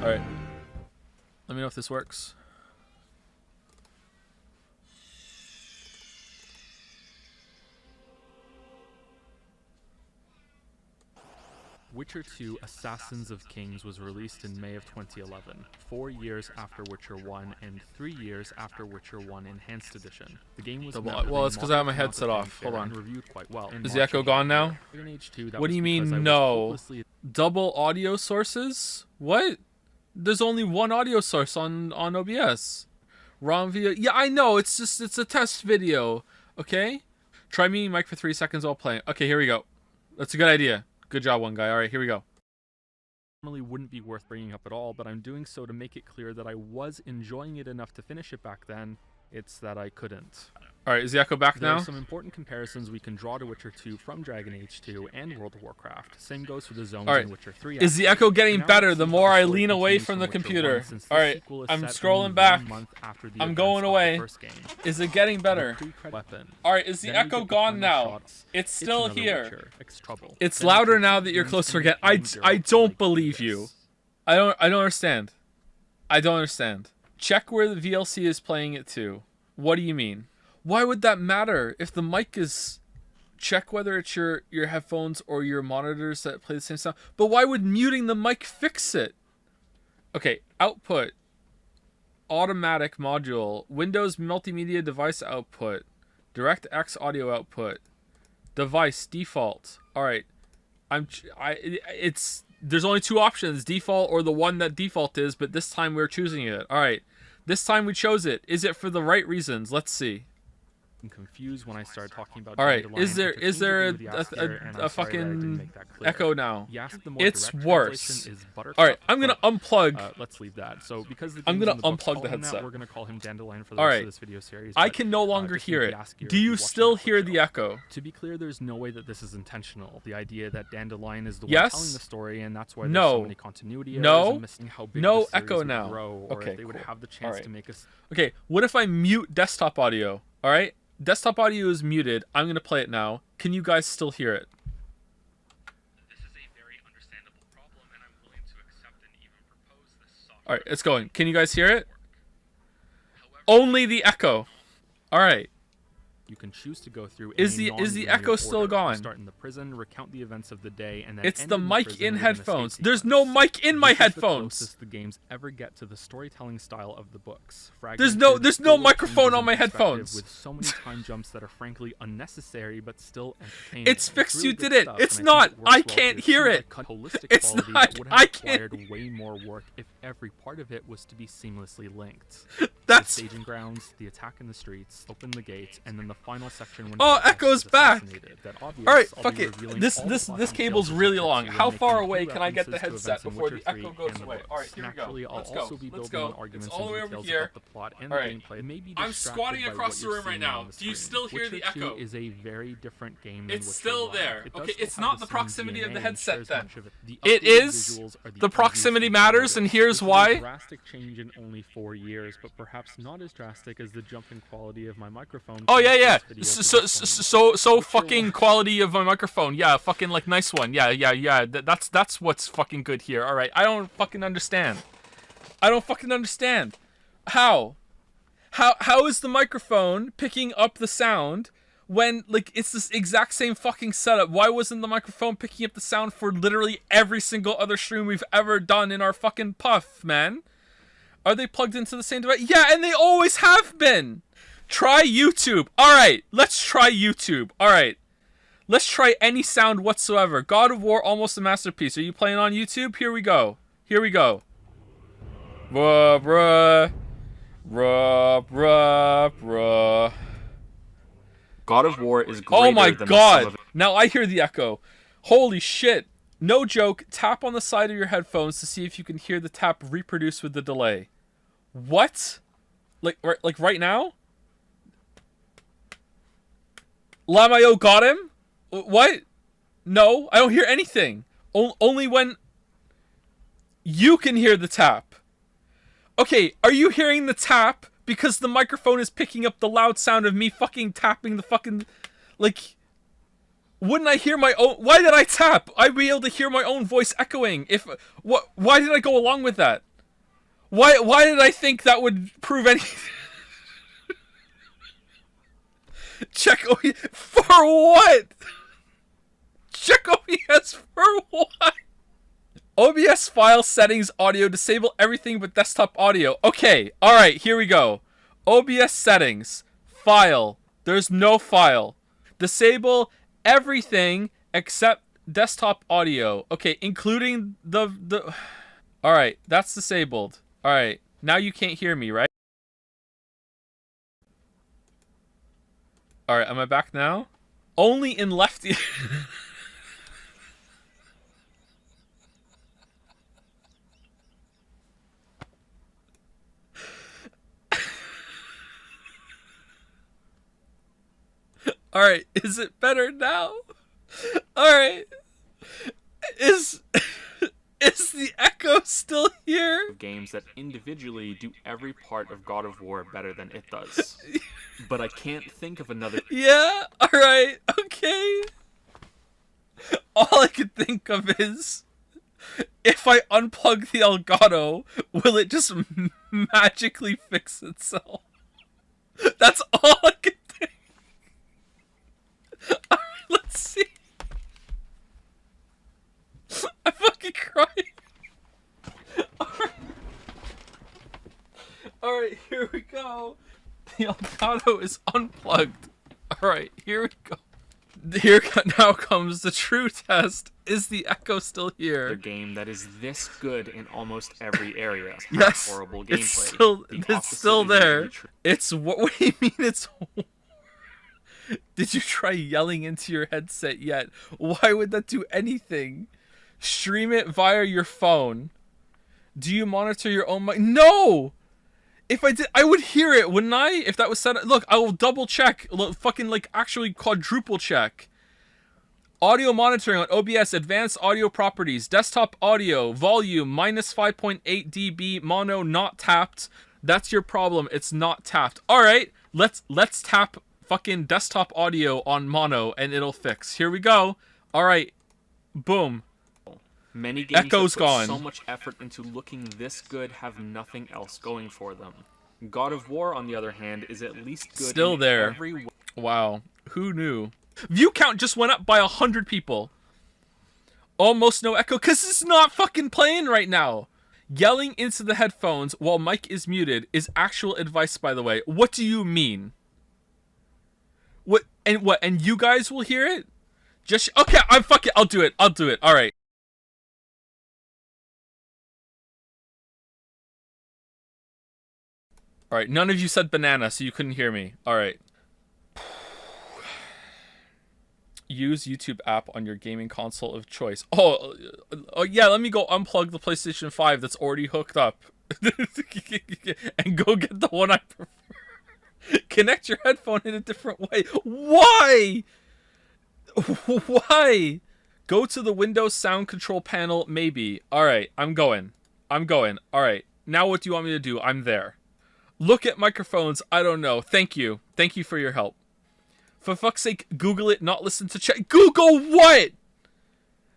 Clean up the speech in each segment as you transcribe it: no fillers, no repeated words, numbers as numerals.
Alright. Let me know if this works. Witcher 2 Assassins of Kings was released in May of 2011, 4 years after Witcher 1 and 3 years after Witcher 1 Enhanced Edition. The game was well, it's because I have my headset off. Hold on. Reviewed quite well. Is the echo gone now? What do you mean no? Double audio sources? What? There's only one audio source on OBS. ROM via... Yeah, I know. It's a test video. Okay? Try muting mic for 3 seconds while playing. Okay, here we go. That's a good idea. Good job, one guy. All right, here we go. Normally wouldn't be worth bringing up at all, but I'm doing so to make it clear that I was enjoying it enough to finish it back then. It's that I couldn't. All right, is the echo back now? There are some important comparisons we can draw to Witcher 2 from Dragon Age 2 and World of Warcraft. Same goes for the zones in Witcher 3. Is the echo getting better the more I lean away from the computer? All right, I'm scrolling back. I'm going away. Is it getting better? All right, is the echo gone now? It's still here. It's louder now that you're closer again. I don't believe you. I don't understand. I don't understand. Check where the VLC is playing it to. What do you mean? Why would that matter if the mic is... Check whether it's your headphones or your monitors that play the same sound. But why would muting the mic fix it? Okay, output. Automatic module. Windows multimedia device output. DirectX audio output. Device default. All right. There's only two options, default or the one that default is, but this time we're choosing it. All right. This time we chose it. Is it for the right reasons? Let's see. I'm confused when I started talking about. All right, is there a fucking echo now? It's worse. All right, I'm gonna unplug. Let's leave that. So because I'm gonna unplug the headset. We're gonna call him Dandelion for the rest of this video series. I can no longer hear it. Do you still hear the echo? To be clear, there's no way that this is intentional. The idea that Dandelion is the one telling the story, and that's why there's so many continuity errors and missing how big the series echo would now. grow, or if they would have the chance to make us. Okay, what if I mute desktop audio? All right. Desktop audio is muted. I'm going to play it now. Can you guys still hear it? This is a very understandable problem, and I'm willing to accept and even propose this software. All right, it's going. Can you guys hear it? Only the echo. All right. You can choose to go through. Is the echo still gone? Start in the prison, recount the events of the day, and then it's the mic in headphones. There's no mic in my headphones. This is the games ever get to the storytelling style of the books. There's no microphone on my headphones. With so many time jumps that are frankly unnecessary, but still entertaining. It's fixed. You did it. It's not. I can't hear it. It's not. I can't. Way more work if every part of it was to be seamlessly linked. That's the staging grounds, the attack in the streets, open the gates, and then the final section when echo's back. All right, fuck it. This cable's really long. How far away can I get the headset before the echo goes away? All right, here we go. Let's go. Let's go. It's all the way over here. All right. I'm squatting across the room right now. Do you still hear the echo? Is a very different game. It's still there. Okay, it's not the proximity of the headset then. It is. The proximity matters, and here's why. Drastic change in only 4 years, but perhaps not as drastic as the jump in quality of my microphone. Oh yeah. So fucking quality of my microphone. Yeah, fucking like nice one. Yeah. That's what's fucking good here. All right. I don't fucking understand. How is the microphone picking up the sound when like it's this exact same fucking setup? Why wasn't the microphone picking up the sound for literally every single other stream we've ever done in our fucking puff, man? Are they plugged into the same device? Yeah, and they always have been. Try YouTube. All right, let's try YouTube. All right, let's try any sound whatsoever. God of War, almost a masterpiece. Are you playing on YouTube? Here we go. Bruh. God of War is greater oh my than god! Now I hear the echo. Holy shit. No joke, tap on the side of your headphones to see if you can hear the tap reproduce with the delay. What? Like right now? Lamayo got him? What? No, I don't hear anything. Only when you can hear the tap. Okay, are you hearing the tap because the microphone is picking up the loud sound of me fucking tapping the fucking... Like... Wouldn't I hear my own... Why did I tap? I'd be able to hear my own voice echoing. Why did I go along with that? Why did I think that would prove anything? Check OBS for what? Check OBS for what? OBS file settings audio, disable everything but desktop audio. Okay, alright, here we go. OBS settings, file, there's no file. Disable everything except desktop audio. Okay, including the alright, that's disabled. Alright, now you can't hear me, right? Alright, am I back now? Only in left ear. Alright, is it better now? Alright. Is the echo still here? Games that individually do every part of God of War better than it does. But I can't think of another. Yeah, alright, okay. All I could think of is, if I unplug the Elgato, will it just magically fix itself? That's all I could think. Alright, let's see. I'm fucking crying. Alright, here we go. The Elgato is unplugged. Alright, here we go. Here now comes the true test. Is the echo still here? A game that is this good in almost every area. Yes, Horrible gameplay. it's still there. It's what do you mean it's... Did you try yelling into your headset yet? Why would that do anything? Stream it via your phone. Do you monitor your own mic? No! If I did, I would hear it, wouldn't I? If that was set up. Look, I will double check. Fucking, like, actually quadruple check. Audio monitoring on OBS, advanced audio properties, desktop audio, volume, minus 5.8 dB, mono, not tapped. That's your problem. It's not tapped. Alright, let's tap fucking desktop audio on mono and it'll fix. Here we go. Alright, boom. Many games Echo's that put gone. so much effort into looking this good have nothing else going for them. God of War, on the other hand, is at least good Still in there. every way. Wow, who knew? View count just went up by 100 people. Almost no echo, because it's not fucking playing right now. Yelling into the headphones while mic is muted is actual advice, by the way. What do you mean? What? And you guys will hear it? Just, okay, fuck it, I'll do it, alright. Alright, none of you said banana, so you couldn't hear me. Alright. Use YouTube app on your gaming console of choice. Oh yeah, let me go unplug the PlayStation 5 that's already hooked up. And go get the one I prefer. Connect your headphone in a different way. Why? Why? Go to the Windows sound control panel, maybe. Alright, I'm going. Alright, now what do you want me to do? I'm there. Look at microphones, I don't know. Thank you. Thank you for your help. For fuck's sake, Google it, not listen to chat. Google what?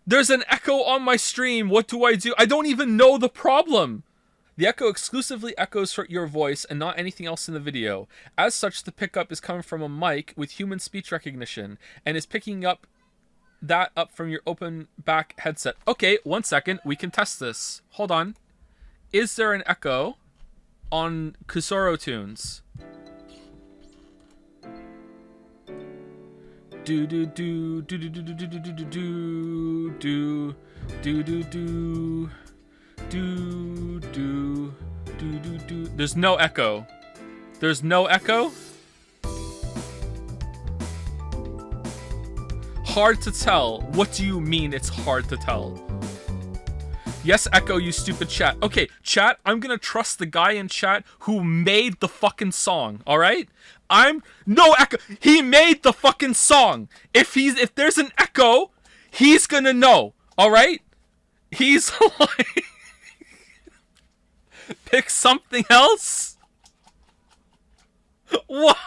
There's an echo on my stream. What do? I don't even know the problem. The echo exclusively echoes for your voice and not anything else in the video. As such, the pickup is coming from a mic with human speech recognition and is picking up that up from your open back headset. Okay, 1 second. We can test this. Hold on. Is there an echo on Kusoro tunes? Do do do do do do do do do do do do do do do do do do do. There's no echo. There's no echo. Hard to tell. What do you mean it's hard to tell? Yes, echo, you stupid chat. Okay, chat, I'm gonna trust the guy in chat who made the fucking song, alright? No echo. He made the fucking song. If there's an echo, he's gonna know, alright? He's like... Pick something else? What?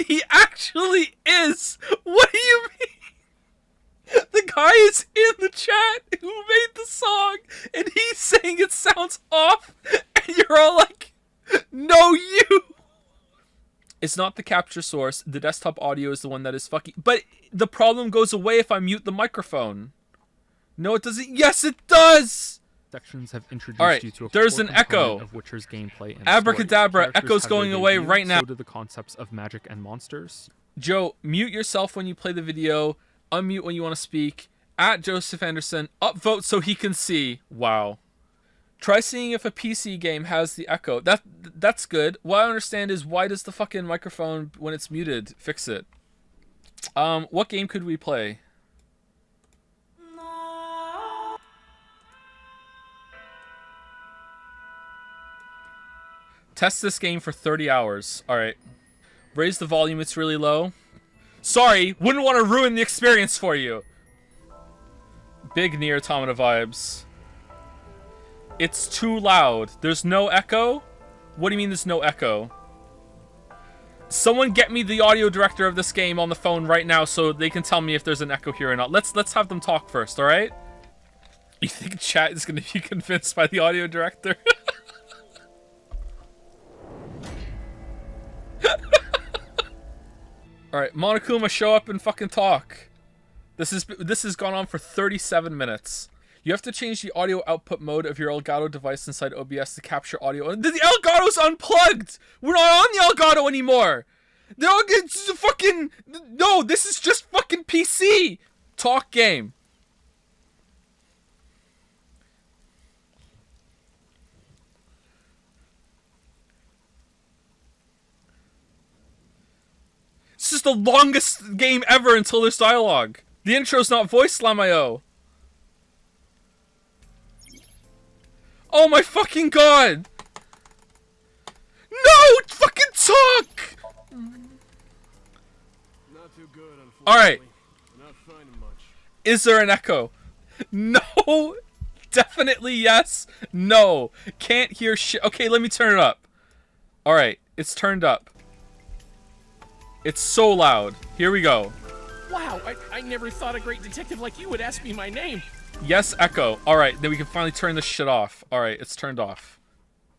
He actually is. What do you mean? The guy is in the chat who made the song, and he's saying it sounds off, and you're all like, no, you. It's not the capture source. The desktop audio is the one that is fucking... But the problem goes away if I mute the microphone. No, it doesn't. Yes, it does! Sections have introduced Alright, you to a there's core an echo. component of Witcher's gameplay and Abracadabra, story. Characters echo's have going their away debut, right now. So do the concepts of magic and monsters. Joe, mute yourself when you play the video. Unmute when you want to speak. At Joseph Anderson. Upvote so he can see. Wow. Try seeing if a PC game has the echo. That's good. What I understand is, why does the fucking microphone, when it's muted, fix it? What game could we play? Test this game for 30 hours. Alright. Raise the volume, it's really low. Sorry, wouldn't want to ruin the experience for you. Big Nier Automata vibes. It's too loud. There's no echo? What do you mean there's no echo? Someone get me the audio director of this game on the phone right now so they can tell me if there's an echo here or not. Let's have them talk first, alright? You think chat is going to be convinced by the audio director? Alright, Monokuma, show up and fucking talk. This has gone on for 37 minutes. You have to change the audio output mode of your Elgato device inside OBS to capture audio. The Elgato's unplugged! We're not on the Elgato anymore! It's fucking... No, this is just fucking PC! Talk game. This is the longest game ever until there's dialogue. The intro's not voice, Lamayo. Oh my fucking god! No! Fucking talk! Not too good, unfortunately. Alright. Not finding much. Is there an echo? No! Definitely yes. No. Can't hear shit. Okay, let me turn it up. Alright, it's turned up. It's so loud. Here we go. Wow, I never thought a great detective like you would ask me my name. Yes, echo. Alright, then we can finally turn this shit off. Alright, it's turned off.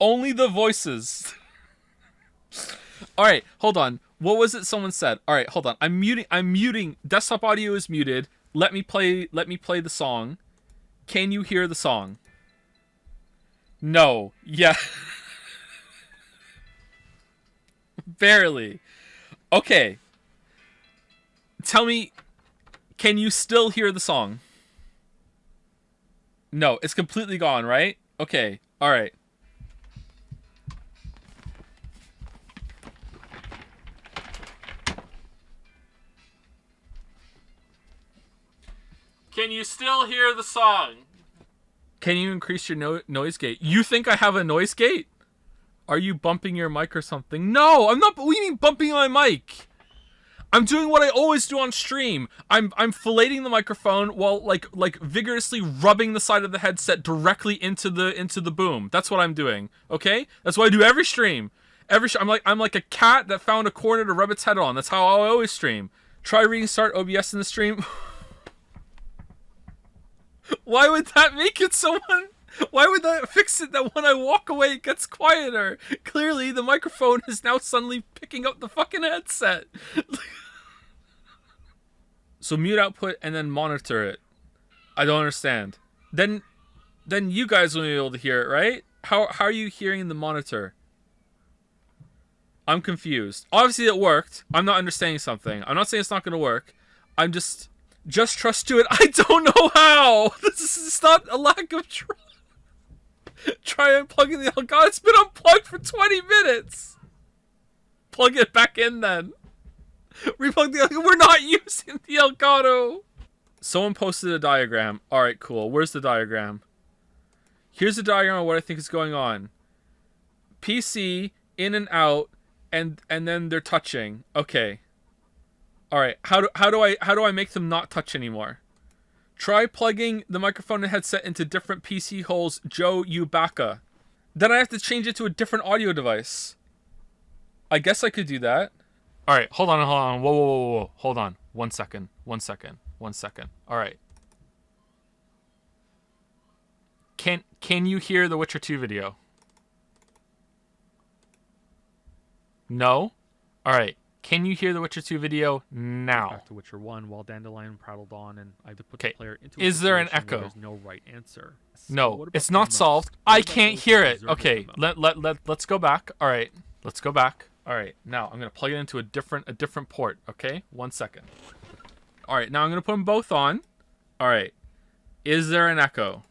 Only the voices. Alright, hold on. What was it someone said? Alright, hold on. I'm muting. Desktop audio is muted. Let me play the song. Can you hear the song? No. Yeah. Barely. Okay. Tell me, can you still hear the song? No, it's completely gone, right? Okay, alright. Can you still hear the song? Can you increase your noise gate? You think I have a noise gate? Are you bumping your mic or something? No, I'm not. What do you mean bumping my mic? I'm doing what I always do on stream. I'm filleting the microphone while like vigorously rubbing the side of the headset directly into the boom. That's what I'm doing. Okay? That's what I do every stream. I'm like a cat that found a corner to rub its head on. That's how I always stream. Try restart OBS in the stream. Why would that make it so Why would that fix it that when I walk away it gets quieter? Clearly the microphone is now suddenly picking up the fucking headset. So mute output and then monitor it. I don't understand. Then you guys will be able to hear it, right? How are you hearing the monitor? I'm confused. Obviously it worked. I'm not understanding something. I'm not saying it's not gonna work. I'm just trust to it. I don't know how. This is not a lack of trust. Try unplugging the Elgato. It's been unplugged for 20 minutes. Plug it back in then. Replug the Elgato. We're not using the Elgato. Someone posted a diagram. Alright, cool. Where's the diagram? Here's a diagram of what I think is going on. PC, in and out, and then they're touching. Okay. Alright, how do I make them not touch anymore? Try plugging the microphone and headset into different PC holes, Joe Ubaka. Then I have to change it to a different audio device. I guess I could do that. Alright, hold on. Whoa. Hold on. 1 second. Alright. Can you hear the Witcher 2 video? No? Alright. Can you hear the Witcher 2 video now? Back to Witcher 1 while Dandelion prattled on, and I had to put Okay. the player into a Is there an situation where echo? There's no right answer. So No, what about it's not the solved. most? What I about can't those hear who it. deserve Okay, the most? let's go back. All right, let's go back. All right, now I'm gonna plug it into a different port. Okay, 1 second. All right, now I'm gonna put them both on. All right, is there an echo?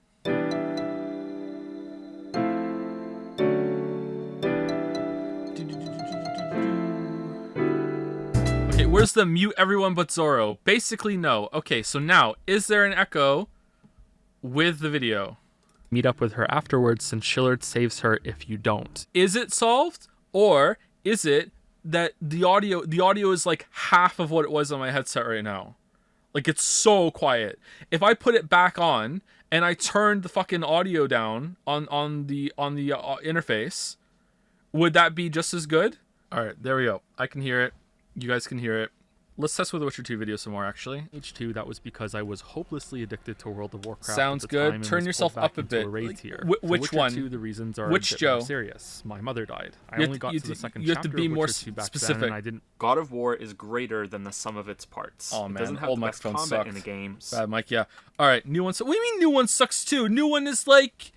Okay, where's the mute everyone but Zoro? Basically, no. Okay, so now, is there an echo with the video? Meet up with her afterwards since Shillard saves her if you don't. Is it solved? Or is it that the audio is like half of what it was on my headset right now? Like, it's so quiet. If I put it back on and I turned the fucking audio down on the interface, would that be just as good? All right, there we go. I can hear it. You guys can hear it. Let's test with the Witcher 2 video some more, actually. H2, that was because I was hopelessly addicted to World of Warcraft. Sounds at the good. time and Turn was yourself pulled back up a into bit. raid Like, tier. which Witcher one? 2, the reasons are Which a bit Joe? more serious. My mother died. I You have only to- got you to the have to- second you have to chapter be of more Witcher 2 back specific. then, and I didn't. God of War is greater than the sum of its parts. Oh, It man, doesn't have old the best microphone combat sucked. in the games. Bad mic, yeah. All right, new one. What do you mean new one sucks too? New one is like,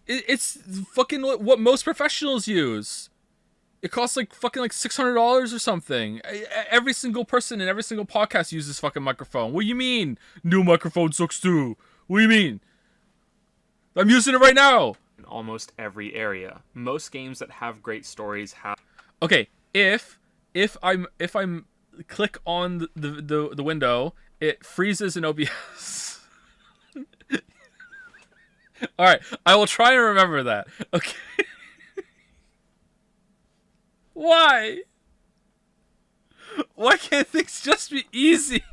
it's fucking what most professionals use. It costs like fucking like $600 or something. Every single person in every single podcast uses fucking microphone. What do you mean new microphone sucks too? What do you mean? I'm using it right now. In almost every area. Most games that have great stories have Okay, if I'm click on the window, it freezes in OBS. All right, I will try and remember that. Okay. Why? Why can't things just be easy?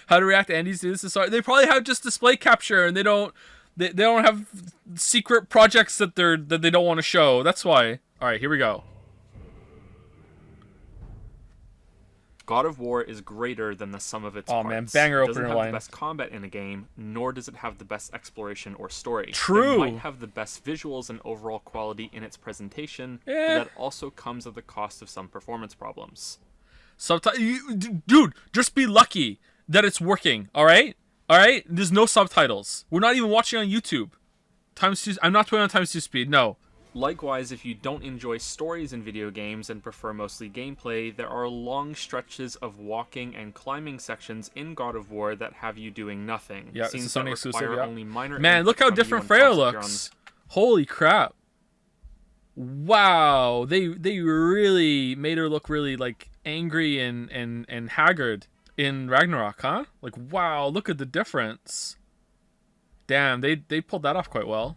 How to react to Andy's do this? Sorry, they probably have just display capture, and they don't have secret projects that they don't want to show. That's why. All right, here we go. God of War is greater than the sum of its Oh, parts. man, banger It doesn't opener have line. the best combat in a game, nor does it have the best exploration or story. True. It might have the best visuals and overall quality in its presentation, but that also comes at the cost of some performance problems. Dude, just be lucky that it's working. All right. There's no subtitles. We're not even watching on YouTube. I'm not putting on times 2 speed. No. Likewise, if you don't enjoy stories in video games and prefer mostly gameplay, there are long stretches of walking and climbing sections in God of War that have you doing nothing. Yeah, it's a Scenes that Sony exclusive, require yeah. only minor Man, look input how from you different and Freya concentrate on looks. Holy crap. Wow, they really made her look really like angry and haggard in Ragnarok, huh? Like, wow, look at the difference. Damn, they pulled that off quite well.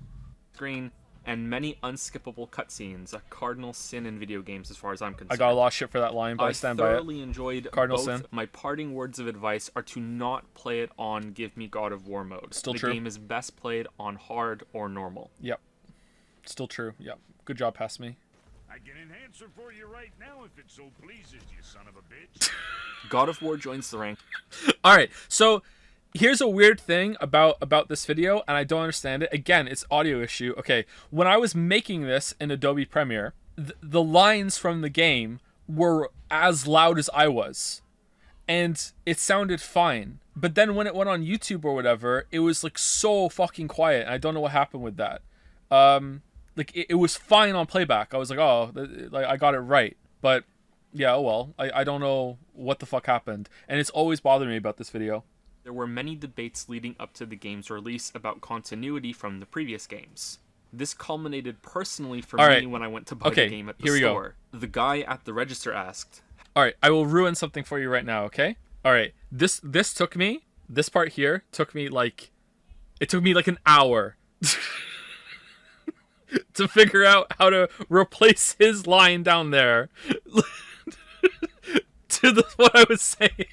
screen, and many unskippable cutscenes, a cardinal sin in video games as far as I'm concerned. I got a lot of shit for that line, but I stand by it. thoroughly enjoyed Cardinal both. sin. My parting words of advice are to not play it on Give Me God of War mode. Still the true. game is best played on hard or normal. Yep. Still true. Yep. Good job, past me. I can enhance her for you right now if it so pleases you, son of a bitch. God of War joins the rank. All right, so here's a weird thing about this video, and I don't understand it. Again, it's audio issue. Okay, when I was making this in Adobe Premiere, the lines from the game were as loud as I was, and it sounded fine. But then when it went on YouTube or whatever, it was like so fucking quiet, and I don't know what happened with that. Like it was fine on playback. I was like, oh, like I got it right, but yeah, oh well. I don't know what the fuck happened, and it's always bothered me about this video. There were many debates leading up to the game's release about continuity from the previous games. This culminated personally for All me right. when I went to buy Okay, the game at the here we go. store. The guy at the register asked, All right, I will ruin something for you right now, okay? All right, this part here took me like an hour to figure out how to replace his line down there to what I was saying.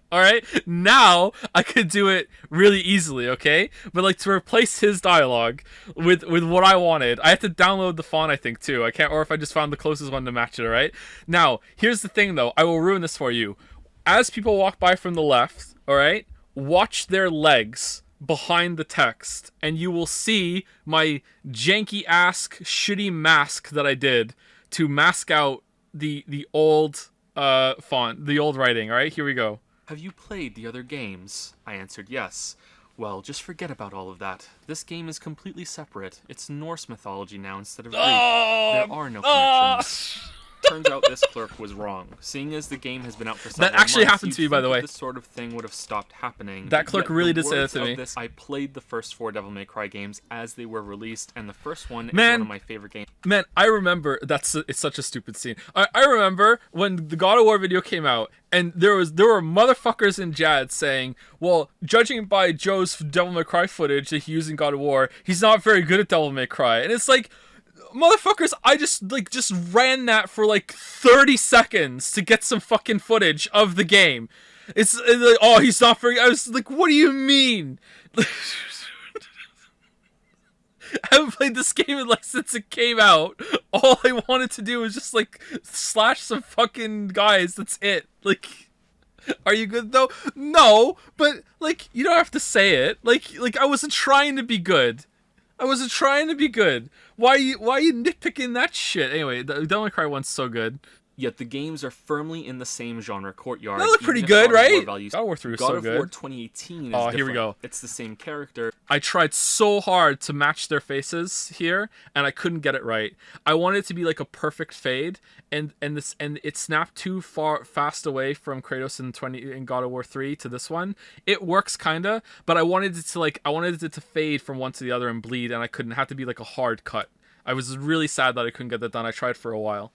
All right, now I could do it really easily, okay? But like to replace his dialogue with what I wanted, I have to download the font, I think, too. I can't, or if I just found the closest one to match it, all right? Now, here's the thing, though. I will ruin this for you. As people walk by from the left, all right, watch their legs behind the text, and you will see my janky-ass shitty mask that I did to mask out the old font, the old writing. All right, here we go. Have you played the other games? I answered yes. Well, just forget about all of that. This game is completely separate. It's Norse mythology now instead of Greek. There are no connections. Turns out this clerk was wrong. Seeing as the game has been out for several That actually months, happened to me, by the way. This sort of thing would have stopped happening. That clerk Yet really the did say that words to of me. This, I played the first 4 Devil May Cry games as they were released, and the first one is Man. one of my favorite games. Man, I remember it's such a stupid scene. I remember when the God of War video came out, and there were motherfuckers in Jad saying, "Well, judging by Joe's Devil May Cry footage that he used in God of War, he's not very good at Devil May Cry." And it's like, motherfuckers, I just ran that for like 30 seconds to get some fucking footage of the game. It's like, oh, he's not very. I was like, what do you mean? I haven't played this game like since it came out. All I wanted to do was just like slash some fucking guys. That's it. Like, are you good though? No, but like you don't have to say it. Like I wasn't trying to be good. I wasn't trying to be good. Why are you nitpicking that shit? Anyway, the Devil May Cry one's so good. Yet the games are firmly in the same genre courtyard. That looked pretty even if good, God of War right? values- God of War 3 was God so of good. War 2018 is Oh, here we different. go. It's the same character. I tried so hard to match their faces here, and I couldn't get it right. I wanted it to be like a perfect fade, and it snapped too fast away from Kratos in God of War 3 to this one. It works kinda, but I wanted it to fade from one to the other and bleed, and I couldn't. Have to be like a hard cut. I was really sad that I couldn't get that done. I tried for a while.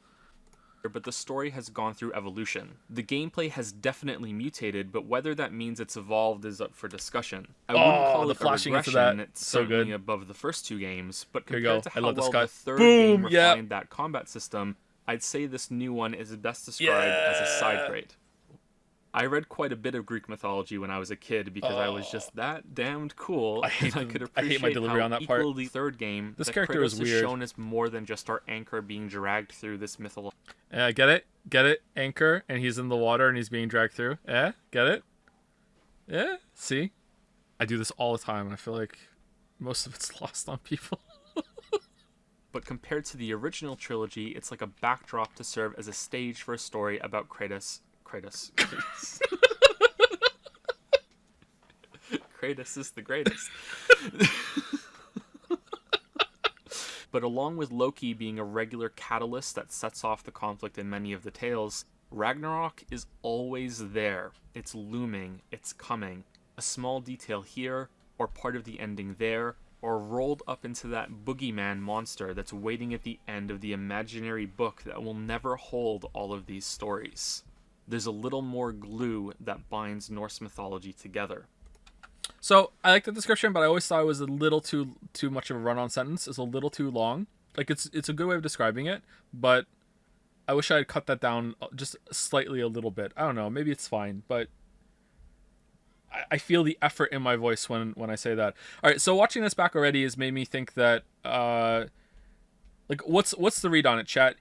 But the story has gone through evolution. The gameplay has definitely mutated, but whether that means it's evolved is up for discussion. I wouldn't call the it a flashing into regression. that, It's so certainly good. above the first 2 games, but Here you compared go. to I how love this well guy. the third Boom, game yep. refined that combat system, I'd say this new one is best described as a side grade. I read quite a bit of Greek mythology when I was a kid because I was just that damned cool. I hate and I could my appreciate delivery how on that part. equally third game This that character Kratos is is weird. shown as more than just our anchor being dragged through this mythology. Get it? Anchor, and he's in the water and he's being dragged through. Get it? Yeah, see? I do this all the time, and I feel like most of it's lost on people. But compared to the original trilogy, it's like a backdrop to serve as a stage for a story about Kratos. Kratos is the greatest. But along with Loki being a regular catalyst that sets off the conflict in many of the tales, Ragnarok is always there. It's looming, it's coming. A small detail here, or part of the ending there, or rolled up into that boogeyman monster that's waiting at the end of the imaginary book that will never hold all of these stories. There's a little more glue that binds Norse mythology together. So I like the description, but I always thought it was a little too much of a run-on sentence. It's a little too long. Like it's a good way of describing it, but I wish I had cut that down just slightly a little bit. I don't know. Maybe it's fine, but I feel the effort in my voice when I say that. All right, so watching this back already has made me think that like what's the read on it, chat?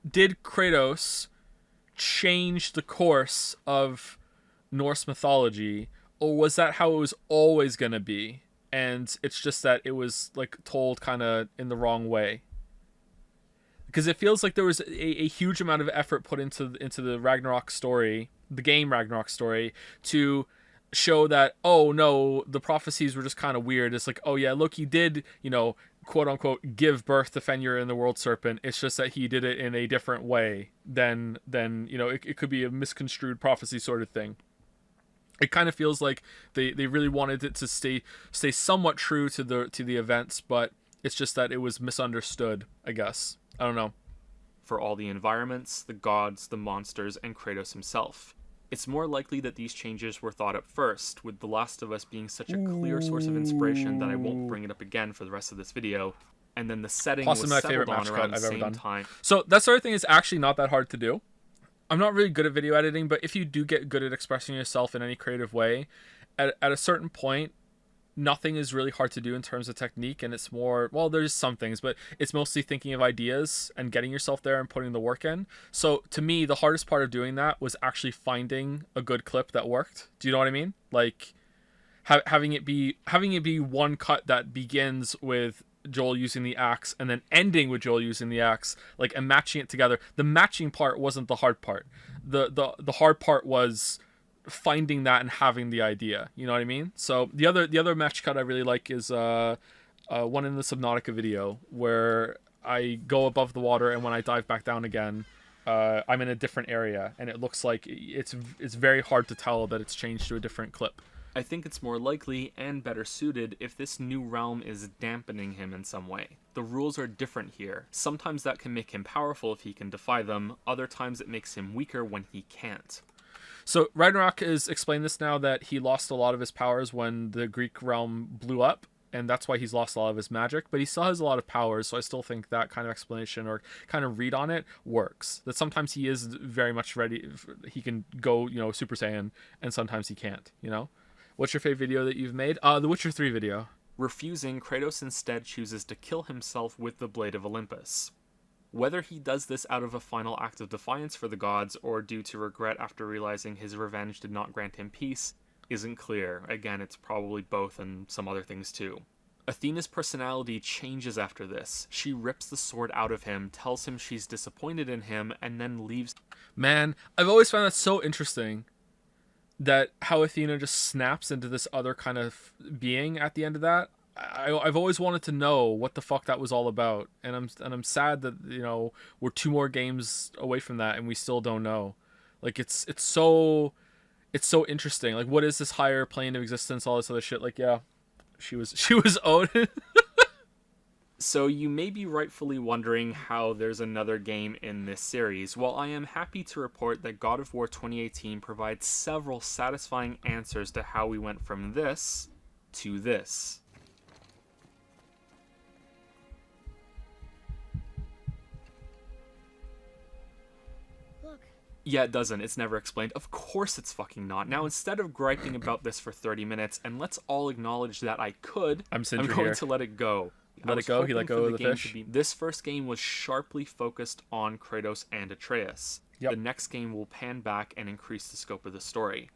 Did Kratos change the course of Norse mythology, or was that how it was always gonna be? And it's just that it was like told kind of in the wrong way. Because it feels like there was a huge amount of effort put into the Ragnarok story, the game Ragnarok story, to show that, oh no, the prophecies were just kind of weird. It's like, oh yeah, Loki did, quote unquote, give birth to Fenrir and the World Serpent. It's just that he did it in a different way than it could be a misconstrued prophecy sort of thing. It kind of feels like they really wanted it to stay somewhat true to the events, but it's just that it was misunderstood, I guess. I don't know. For all the environments, the gods, the monsters, and Kratos himself. It's more likely that these changes were thought up first, with The Last of Us being such a clear source of inspiration that I won't bring it up again for the rest of this video. And then the setting was Possibly my favorite settled on match around cut the I've ever same done. time. So that sort of thing is actually not that hard to do. I'm not really good at video editing, but if you do get good at expressing yourself in any creative way, at a certain point, nothing is really hard to do in terms of technique, and it's more, well, there's some things, but it's mostly thinking of ideas and getting yourself there and putting the work in. So to me, the hardest part of doing that was actually finding a good clip that worked. Do you know what I mean? Like having it be one cut that begins with Joel using the axe and then ending with Joel using the axe, like, and matching it together. The matching part wasn't the hard part. The hard part was finding that and having the idea. You know what I mean? So the other match cut I really like is one in the Subnautica video where I go above the water, and when I dive back down again, I'm in a different area, and it looks like it's very hard to tell that it's changed to a different clip. I think it's more likely and better suited if this new realm is dampening him in some way. The rules are different here. Sometimes that can make him powerful if he can defy them, other times it makes him weaker when he can't. So Ragnarok has explained this now, that he lost a lot of his powers when the Greek realm blew up, and that's why he's lost a lot of his magic, but he still has a lot of powers, so I still think that kind of explanation or kind of read on it works. That sometimes he is very much ready, he can go, Super Saiyan, and sometimes he can't, What's your favorite video that you've made? The Witcher 3 video. Refusing, Kratos instead chooses to kill himself with the Blade of Olympus. Whether he does this out of a final act of defiance for the gods, or due to regret after realizing his revenge did not grant him peace, isn't clear. Again, it's probably both and some other things too. Athena's personality changes after this. She rips the sword out of him, tells him she's disappointed in him, and then leaves. Man, I've always found that so interesting, that how Athena just snaps into this other kind of being at the end of that. I've always wanted to know what the fuck that was all about, and I'm sad that we're 2 more games away from that and we still don't know. Like, it's so interesting. Like, what is this higher plane of existence? All this other shit. Like, yeah, she was Odin. So you may be rightfully wondering how there's another game in this series. Well, I am happy to report that God of War 2018 provides several satisfying answers to how we went from this to this. Look. Yeah, it doesn't. It's never explained. Of course it's fucking not. Now, instead of griping about this for 30 minutes, and let's all acknowledge that I could, I'm going to let it go. Let it go? He let go of the fish? This first game was sharply focused on Kratos and Atreus. Yep. The next game will pan back and increase the scope of the story.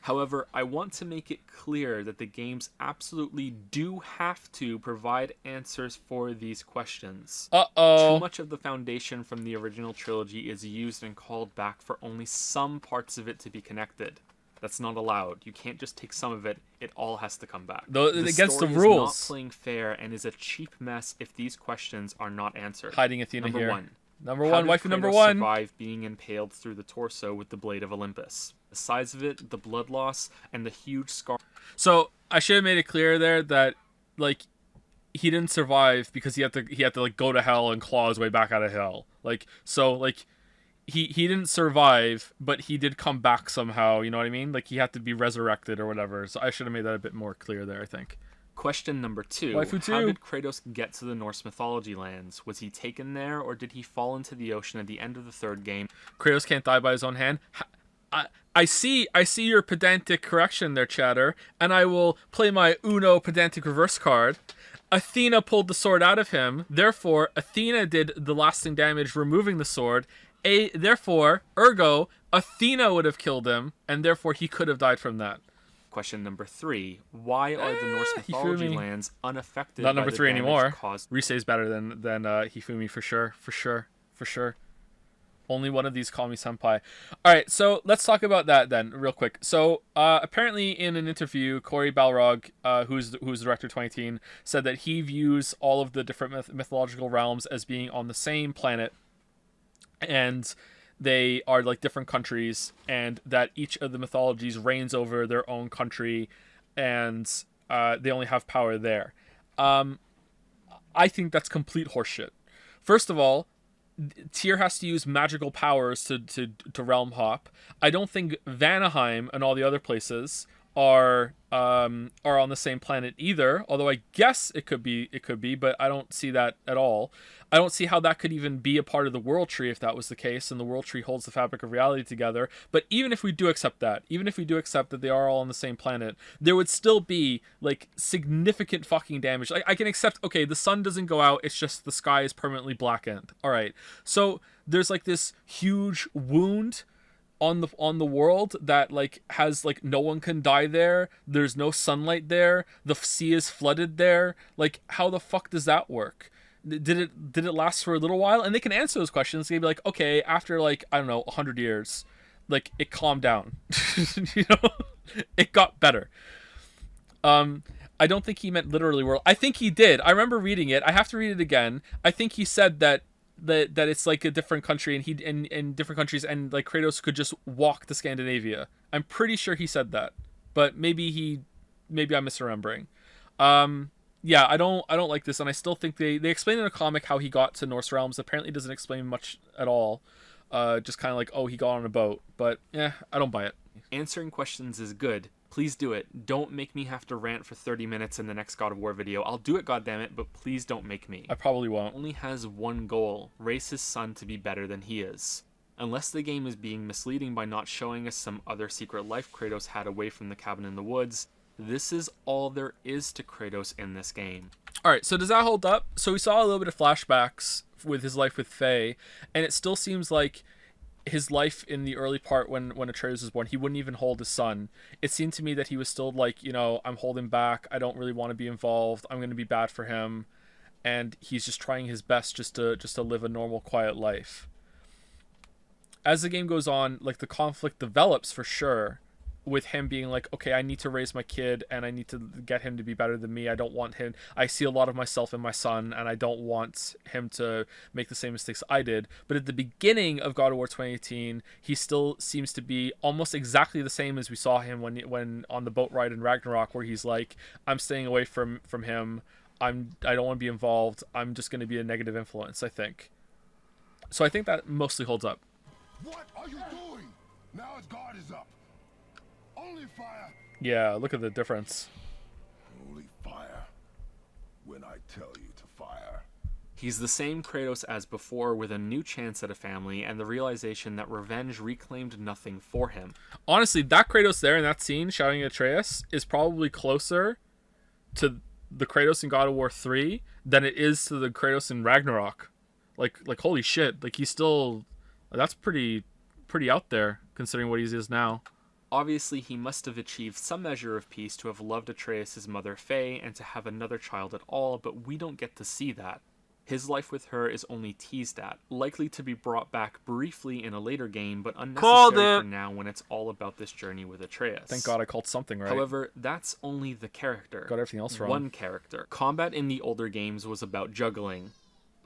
However, I want to make it clear that the games absolutely do have to provide answers for these questions. Uh-oh. Too much of the foundation from the original trilogy is used and called back for only some parts of it to be connected. That's not allowed. You can't just take some of it. It all has to come back. Against the rules. Story is not playing fair and is a cheap mess if these questions are not answered. Hiding Athena Number here. One. Number one, waifu number one. Survive being impaled through the torso with the Blade of Olympus. The size of it, the blood loss, and the huge scar. So I should have made it clear there that, like, he didn't survive because he had to like go to hell and claw his way back out of hell. He didn't survive, but he did come back somehow, you know what I mean? Like, he had to be resurrected or whatever. So I should have made that a bit more clear there, I think. Question number 2. Waifu 2. How did Kratos get to the Norse mythology lands? Was he taken there, or did he fall into the ocean at the end of the third game? Kratos can't die by his own hand. I see your pedantic correction there, chatter, and I will play my Uno pedantic reverse card. Athena pulled the sword out of him, therefore Athena did the lasting damage removing the sword. Therefore, ergo, Athena would have killed him, and therefore he could have died from that. Question number 3. Why are the Norse mythology lands unaffected Not number by the 3 damage anymore. caused? Risei's better than Hifumi for sure. Only one of these call me senpai. Alright, so let's talk about that then, real quick. So, apparently in an interview, Cory Balrog, who's the director of 2018, said that he views all of the different mythological realms as being on the same planet, and they are like different countries, and that each of the mythologies reigns over their own country, and they only have power there. I think that's complete horseshit. First of all, Tyr has to use magical powers to realm hop. I don't think Vanaheim and all the other places are on the same planet either, although I guess it could be, but I don't see that at all. I don't see how that could even be a part of the world tree if that was the case, and the world tree holds the fabric of reality together. But even if we do accept that they are all on the same planet, there would still be like significant fucking damage. Like, I can accept, okay, the sun doesn't go out, it's just the sky is permanently blackened. All right, so there's like this huge wound on the world that like has like no one can die there. There's no sunlight there. The sea is flooded there. Like, how the fuck does that work? Did it last for a little while? And they can answer those questions. They'd be like, okay, after like, I don't know, 100 years, like it calmed down. You know, it got better. I don't think he meant literally world. I think he did. I remember reading it. I have to read it again. I think he said that it's like a different country, and he in different countries, and like Kratos could just walk to Scandinavia. I'm pretty sure he said that, but maybe I'm misremembering. Yeah, I don't like this, and I still think they explain in a comic how he got to Norse realms. Apparently, it doesn't explain much at all. Just kind of like, oh, he got on a boat, but yeah, I don't buy it. Answering questions is good. Please do it. Don't make me have to rant for 30 minutes in the next God of War video. I'll do it, goddammit, but please don't make me. I probably won't. Only has one goal: raise his son to be better than he is. Unless the game is being misleading by not showing us some other secret life Kratos had away from the cabin in the woods, this is all there is to Kratos in this game. Alright, so does that hold up? So we saw a little bit of flashbacks with his life with Faye, and it still seems like his life in the early part when Atreus was born, he wouldn't even hold his son. It seemed to me that he was still like, you know, I'm holding back. I don't really want to be involved. I'm going to be bad for him. And he's just trying his best just to live a normal, quiet life. As the game goes on, like the conflict develops for sure, with him being like, okay, I need to raise my kid and I need to get him to be better than me. I don't want him. I see a lot of myself in my son, and I don't want him to make the same mistakes I did. But at the beginning of God of War 2018, he still seems to be almost exactly the same as we saw him when on the boat ride in Ragnarok, where he's like, I'm staying away from him. I don't want to be involved. I'm just going to be a negative influence, I think. So I think that mostly holds up. What are you doing? Now his guard is up. Only fire. Yeah, look at the difference. Only fire. When I tell you to fire. He's the same Kratos as before, with a new chance at a family and the realization that revenge reclaimed nothing for him. Honestly, that Kratos there in that scene shouting at Atreus is probably closer to the Kratos in God of War 3 than it is to the Kratos in Ragnarok. Like holy shit, like he's still, that's pretty out there considering what he is now. Obviously, he must have achieved some measure of peace to have loved Atreus' mother Faye and to have another child at all, but we don't get to see that. His life with her is only teased at, likely to be brought back briefly in a later game, but unnecessary for now when it's all about this journey with Atreus. Thank God I called something right. However, that's only the character. Got everything else wrong. One character. Combat in the older games was about juggling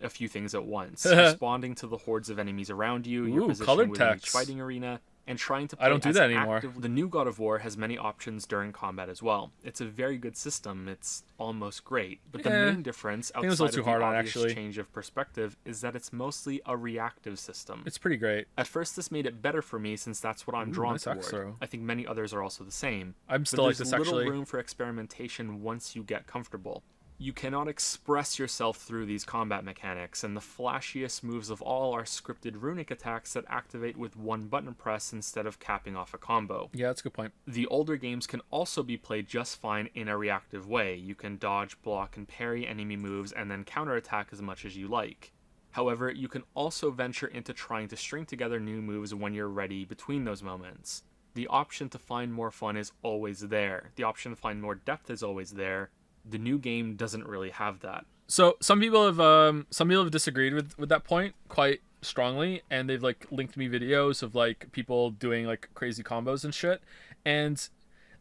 a few things at once, responding to the hordes of enemies around you, your position within each fighting arena, and trying to play I don't do that anymore. The new God of War has many options during combat as well. It's a very good system. It's almost great. But the main difference, outside of the obvious change of perspective, is that it's mostly a reactive system. It's pretty great. At first, this made it better for me since that's what I'm drawn toward. I think many others are also the same. I'm still like this, there's little room for experimentation once you get comfortable. You cannot express yourself through these combat mechanics, and the flashiest moves of all are scripted runic attacks that activate with one button press instead of capping off a combo. Yeah, that's a good point. The older games can also be played just fine in a reactive way. You can dodge, block, and parry enemy moves and then counterattack as much as you like. However, you can also venture into trying to string together new moves when you're ready between those moments. The option to find more fun is always there. The option to find more depth is always there. The new game doesn't really have that. So some people have disagreed with that point quite strongly, and they've like linked me videos of like people doing like crazy combos and shit. And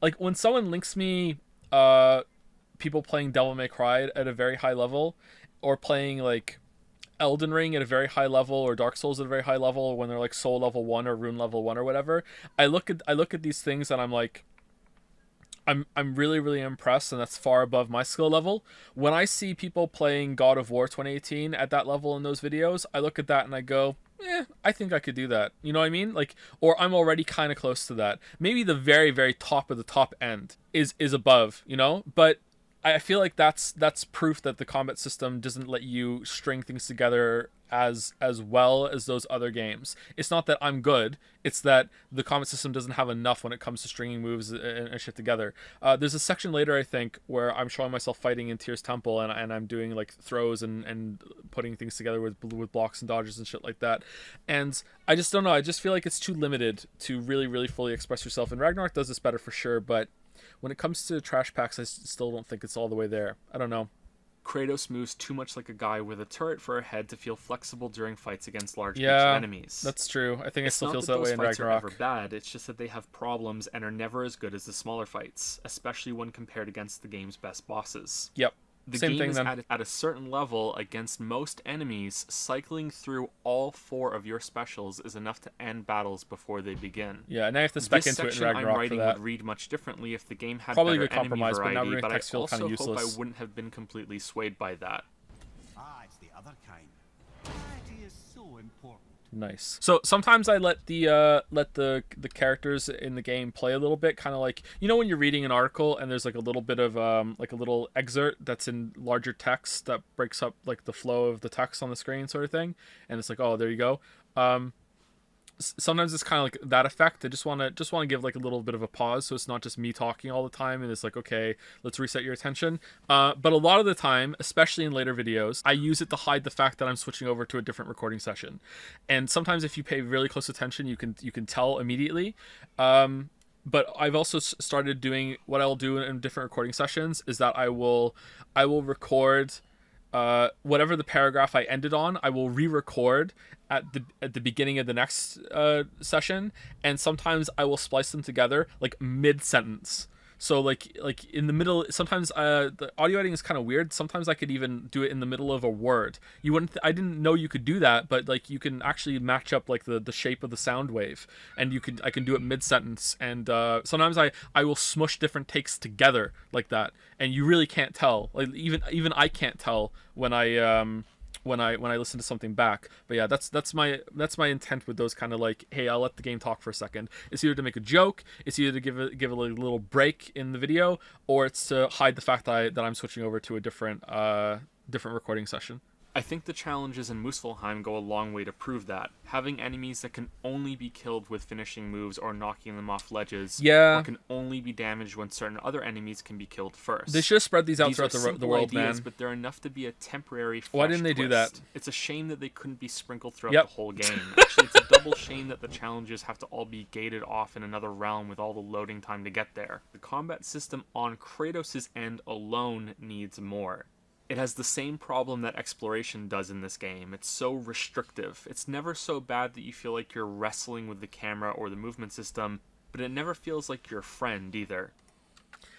like when someone links me people playing Devil May Cry at a very high level, or playing like Elden Ring at a very high level, or Dark Souls at a very high level, when they're like Soul level 1 or Rune level 1 or whatever, I look at these things and I'm like, I'm really, really impressed, and that's far above my skill level. When I see people playing God of War 2018 at that level in those videos, I look at that and I go, I think I could do that. You know what I mean? Like, or I'm already kind of close to that. Maybe the very, very top of the top end is above, you know? But I feel like that's proof that the combat system doesn't let you string things together as well as those other games. It's not that I'm good, it's that the combat system doesn't have enough when it comes to stringing moves and shit together. There's a section later, I think, where I'm showing myself fighting in Tyr's Temple, and I'm doing like throws and putting things together with blocks and dodges and shit like that. And I just don't know, I just feel like it's too limited to really, really fully express yourself. And Ragnarok does this better for sure, but when it comes to trash packs, I still don't think it's all the way there. I don't know. Kratos moves too much like a guy with a turret for a head to feel flexible during fights against large groups of enemies. That's true. I think it still feels that that way in fights Ragnarok. Are never bad. It's just that they have problems and are never as good as the smaller fights, especially when compared against the game's best bosses. Yep. The Same game thing is then. at a certain level against most enemies. Cycling through all 4 of your specials is enough to end battles before they begin. Yeah, and I have to spec This into it in section I'm Ragnarok for writing that. would read much differently if the game had Probably a better good compromise, enemy but now variety, we're but gonna I text feel also kinda hope I useless. wouldn't have been completely swayed by that. It's the other kind. Variety is so important. Nice. So sometimes I let the characters in the game play a little bit, kind of like, you know, when you're reading an article and there's like a little bit of like a little excerpt that's in larger text that breaks up like the flow of the text on the screen, sort of thing, and it's like, oh, there you go. Sometimes it's kind of like that effect. I just want to give like a little bit of a pause, so it's not just me talking all the time and it's like, okay, let's reset your attention. But a lot of the time, especially in later videos, I use it to hide the fact that I'm switching over to a different recording session. And sometimes if you pay really close attention, you can tell immediately. But I've also started doing what I'll do in different recording sessions is that I will record whatever the paragraph I ended on, I will re-record at the beginning of the next session, and sometimes I will splice them together like mid-sentence. So like in the middle, sometimes the audio editing is kind of weird. Sometimes I could even do it in the middle of a word. You wouldn't. I didn't know you could do that, but like you can actually match up like the shape of the sound wave, and I can do it mid sentence. And sometimes I will smush different takes together like that, and you really can't tell. Like even I can't tell when I listen to something back. But yeah, that's my intent with those kind of like, hey, I'll let the game talk for a second. It's either to make a joke, it's either to give it a little break in the video, or it's to hide the fact that I'm switching over to a different recording session. I think the challenges in Muspelheim go a long way to prove that. Having enemies that can only be killed with finishing moves or knocking them off ledges, or can only be damaged when certain other enemies can be killed first. They should spread these out throughout the world, ideas, man. But they're enough to be a temporary fresh Why didn't they do that? It's a shame that they couldn't be sprinkled throughout the whole game. Actually, it's a double shame that the challenges have to all be gated off in another realm with all the loading time to get there. The combat system on Kratos' end alone needs more. It has the same problem that exploration does in this game. It's so restrictive. It's never so bad that you feel like you're wrestling with the camera or the movement system, but it never feels like your friend either.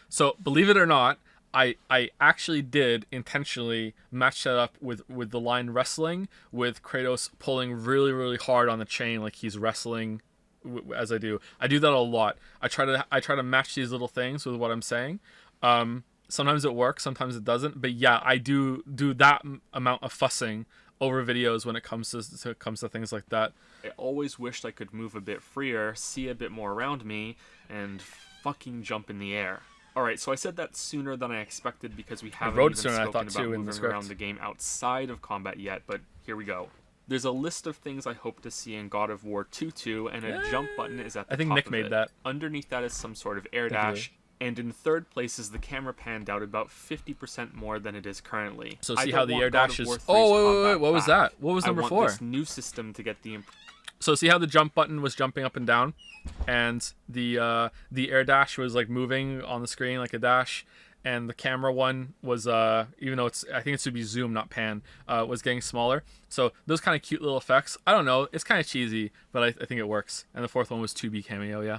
So, believe it or not, I actually did intentionally match that up with the line wrestling, with Kratos pulling really, really hard on the chain like he's wrestling as I do. I do that a lot. I try to match these little things with what I'm saying. Sometimes it works, sometimes it doesn't. But yeah, I do that amount of fussing over videos when it comes to things like that. I always wished I could move a bit freer, see a bit more around me, and fucking jump in the air. Alright, so I said that sooner than I expected because we haven't even spoken about moving around the game outside of combat yet, but here we go. There's a list of things I hope to see in God of War 2.2, and a jump button is at the top of it. I think Nick made that. Underneath that is some sort of air dash. And in third place is the camera panned out about 50% more than it is currently. So see how the air dash is... Oh, wait, what was that? What was number 4? I want this new system to get the... So see how the jump button was jumping up and down? And the air dash was like moving on the screen like a dash. And the camera one was, even though I think it should be zoom, not pan, was getting smaller. So those kind of cute little effects. I don't know. It's kind of cheesy, but I think it works. And the fourth one was 2B cameo, yeah.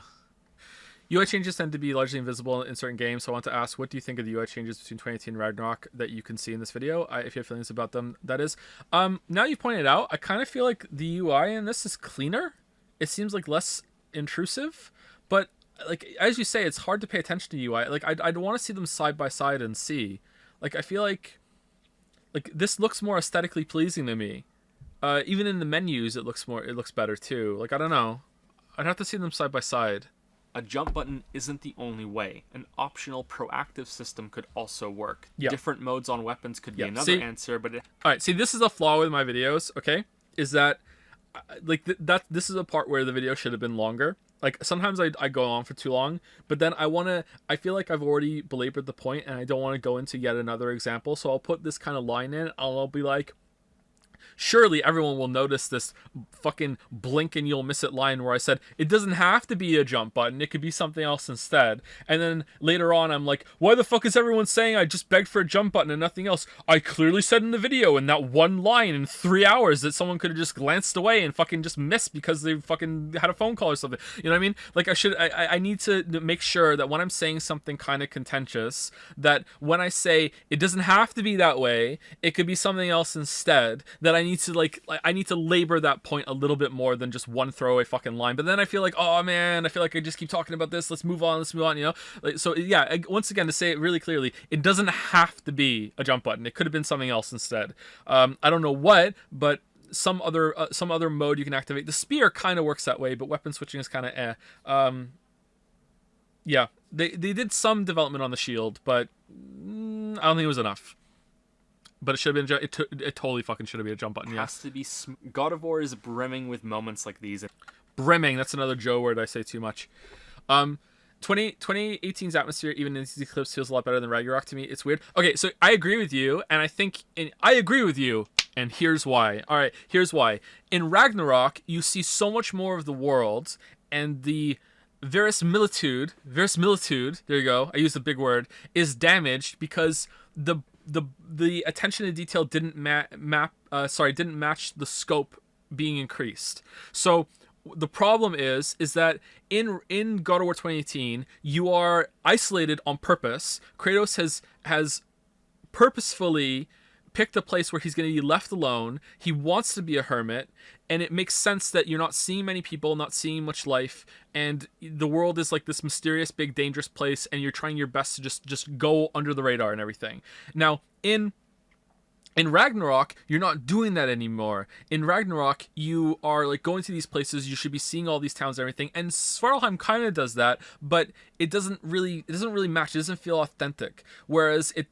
UI changes tend to be largely invisible in certain games, so I want to ask, what do you think of the UI changes between 2018 and Ragnarok that you can see in this video? If you have feelings about them, that is. Now you pointed out, I kind of feel like the UI in this is cleaner. It seems like less intrusive, but like as you say, it's hard to pay attention to UI. Like I'd want to see them side by side and see. Like I feel like this looks more aesthetically pleasing to me. Even in the menus, it looks better too. Like I don't know. I'd have to see them side by side. A jump button isn't the only way. An optional proactive system could also work. Yeah. Different modes on weapons could be Yeah. another answer, but All right, see, this is a flaw with my videos, okay? Is that, like, this is a part where the video should have been longer. Like, sometimes I go on for too long, but then I feel like I've already belabored the point, and I don't want to go into yet another example, so I'll put this kind of line in, and I'll be like, surely everyone will notice this fucking blink and you'll miss it line where I said, it doesn't have to be a jump button, it could be something else instead. And then later on, I'm like, why the fuck is everyone saying I just begged for a jump button and nothing else? I clearly said in the video in that one line in 3 hours that someone could have just glanced away and fucking just missed because they fucking had a phone call or something. You know what I mean? Like, I need to make sure that when I'm saying something kind of contentious, that when I say it doesn't have to be that way, it could be something else instead, that I need to labor that point a little bit more than just one throwaway fucking line. But then I feel like, oh man, I feel like I just keep talking about this. Let's move on, you know? Like, so yeah, once again, to say it really clearly, it doesn't have to be a jump button. It could have been something else instead. I don't know what, but some other mode you can activate. The spear kind of works that way, but weapon switching is kind of yeah, they did some development on the shield, but I don't think it was enough. But it should have been. It totally fucking should have been a jump button. Yeah. has to be. God of War is brimming with moments like these. Brimming. That's another Joe word I say too much. 2018's atmosphere, even in these clips, feels a lot better than Ragnarok to me. It's weird. Okay, so I agree with you, and I agree with you, and here's why. All right, here's why. In Ragnarok, you see so much more of the world, and the verisimilitude, there you go, I used a big word, is damaged because the attention to detail didn't didn't match the scope being increased. So the problem is that in God of War 2018, you are isolated on purpose. Kratos has purposefully picked a place where he's going to be left alone. He wants to be a hermit, and it makes sense that you're not seeing many people, not seeing much life, and the world is like this mysterious, big, dangerous place, and you're trying your best to just go under the radar and everything. Now, in Ragnarok, you're not doing that anymore. In Ragnarok, you are like going to these places. You should be seeing all these towns and everything. And Svartalheim kind of does that, but it doesn't really match. It doesn't feel authentic. Whereas it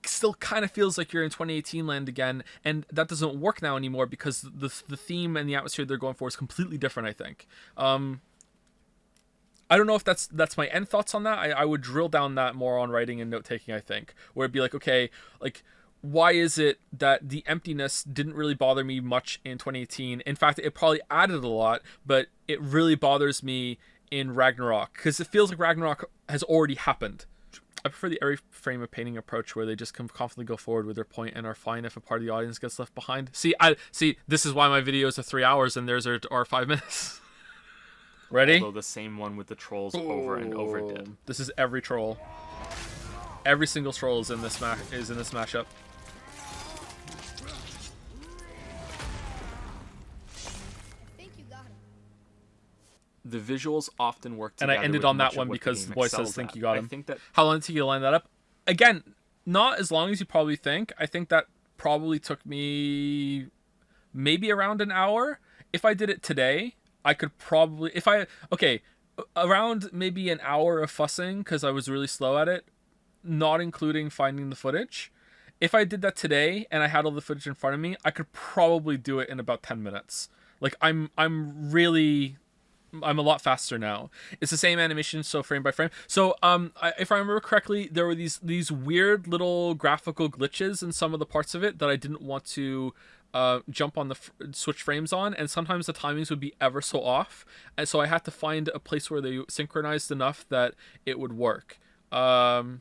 still kind of feels like you're in 2018 land again, and that doesn't work now anymore because the theme and the atmosphere they're going for is completely different, I think. I don't know if that's my end thoughts on that. I would drill down that more on writing and note taking, I think, where it'd be like, okay, like, why is it that the emptiness didn't really bother me much in 2018? In fact, it probably added a lot, but it really bothers me in Ragnarok because it feels like Ragnarok has already happened. I prefer the every frame of painting approach where they just confidently go forward with their point and are fine if a part of the audience gets left behind. See, this is why my videos are 3 hours and theirs are 5 minutes. Ready? Although the same one with the trolls over and over did. This is every troll. Every single troll is in this mashup. The visuals often work together. And I ended on that one because the boy says, think you got him. I think that... How long did it take you to line that up? Again, not as long as you probably think. I think that probably took me maybe around an hour. If I did it today, I could probably... around maybe an hour of fussing because I was really slow at it, not including finding the footage. If I did that today and I had all the footage in front of me, I could probably do it in about 10 minutes. Like, I'm a lot faster now. It's the same animation, so frame by frame. So, if I remember correctly, there were these weird little graphical glitches in some of the parts of it that I didn't want to jump on the switch frames on, and sometimes the timings would be ever so off, and so I had to find a place where they synchronized enough that it would work. So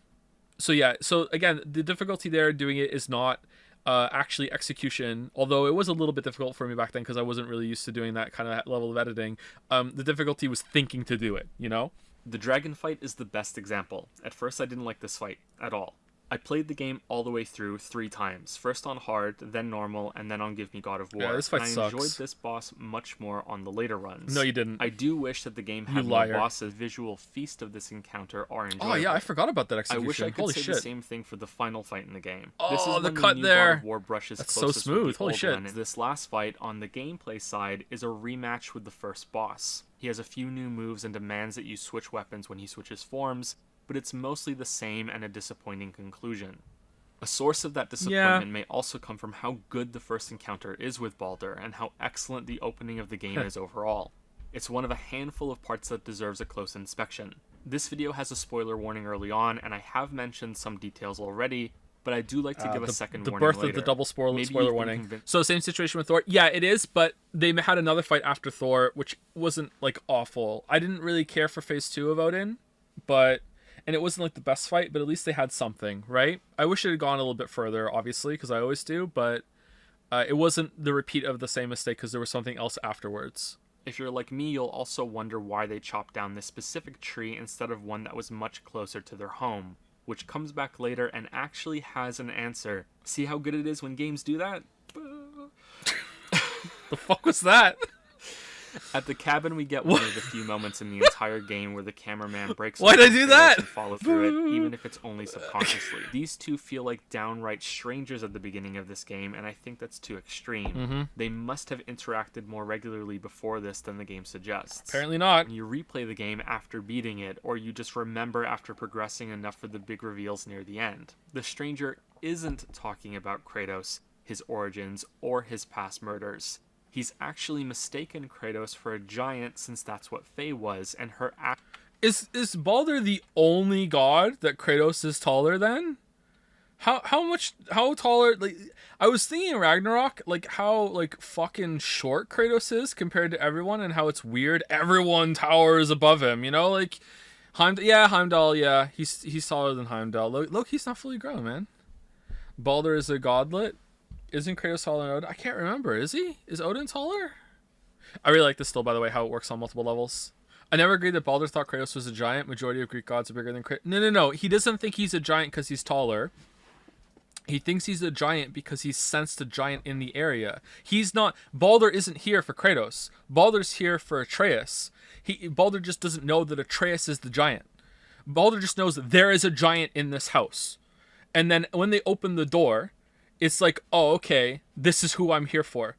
yeah. So again, the difficulty there doing it is not actually execution, although it was a little bit difficult for me back then because I wasn't really used to doing that kind of level of editing. The difficulty was thinking to do it, you know? The dragon fight is the best example. At first I didn't like this fight at all. I played the game all the way through 3 times. First on hard, then normal, and then on Give Me God of War. Yeah, this fight and I sucks. enjoyed this boss much more on the later runs. No, you didn't. I do wish that the game had more bosses. Visual feast of this encounter are enjoyable. Oh yeah, I forgot about that execution. I wish I could Holy say shit. the same thing for the final fight in the game. Oh, this is the when cut new there. God of War brushes That's so closest smooth. with the Holy old shit. one. This last fight on the gameplay side is a rematch with the first boss. He has a few new moves and demands that you switch weapons when he switches forms, but it's mostly the same and a disappointing conclusion. A source of that disappointment may also come from how good the first encounter is with Baldur and how excellent the opening of the game is overall. It's one of a handful of parts that deserves a close inspection. This video has a spoiler warning early on, and I have mentioned some details already, but I do like to give a second warning later. The birth of the double spoiler warning. So same situation with Thor. Yeah, it is, but they had another fight after Thor, which wasn't, like, awful. I didn't really care for Phase 2 of Odin, and it wasn't, like, the best fight, but at least they had something, right? I wish it had gone a little bit further, obviously, because I always do, but it wasn't the repeat of the same mistake because there was something else afterwards. If you're like me, you'll also wonder why they chopped down this specific tree instead of one that was much closer to their home, which comes back later and actually has an answer. See how good it is when games do that? The fuck was that? At the cabin, we get one of the few moments in the entire game where the cameraman breaks Why'd I do that? and follow through it, even if it's only subconsciously. These two feel like downright strangers at the beginning of this game, and I think that's too extreme. They must have interacted more regularly before this than the game suggests. Apparently not. When you replay the game after beating it, or you just remember after progressing enough for the big reveals near the end. The stranger isn't talking about Kratos, his origins, or his past murders. He's actually mistaken Kratos for a giant since that's what Faye was, and her Is Baldur the only god that Kratos is taller than? How taller? Like, I was thinking Ragnarok, like how like fucking short Kratos is compared to everyone, and how it's weird. Everyone towers above him, you know, like Heimdall, yeah, he's taller than Heimdall. Look, he's not fully grown, man. Baldur is a godlet. Isn't Kratos taller than Odin? I can't remember. Is he? Is Odin taller? I really like this still, by the way, how it works on multiple levels. I never agreed that Baldur thought Kratos was a giant. Majority of Greek gods are bigger than Kratos. No. He doesn't think he's a giant because he's taller. He thinks he's a giant because he's sensed a giant in the area. He's not... Baldur isn't here for Kratos. Baldur's here for Atreus. Baldur just doesn't know that Atreus is the giant. Baldur just knows that there is a giant in this house. And then when they open the door... It's like, oh, okay, this is who I'm here for.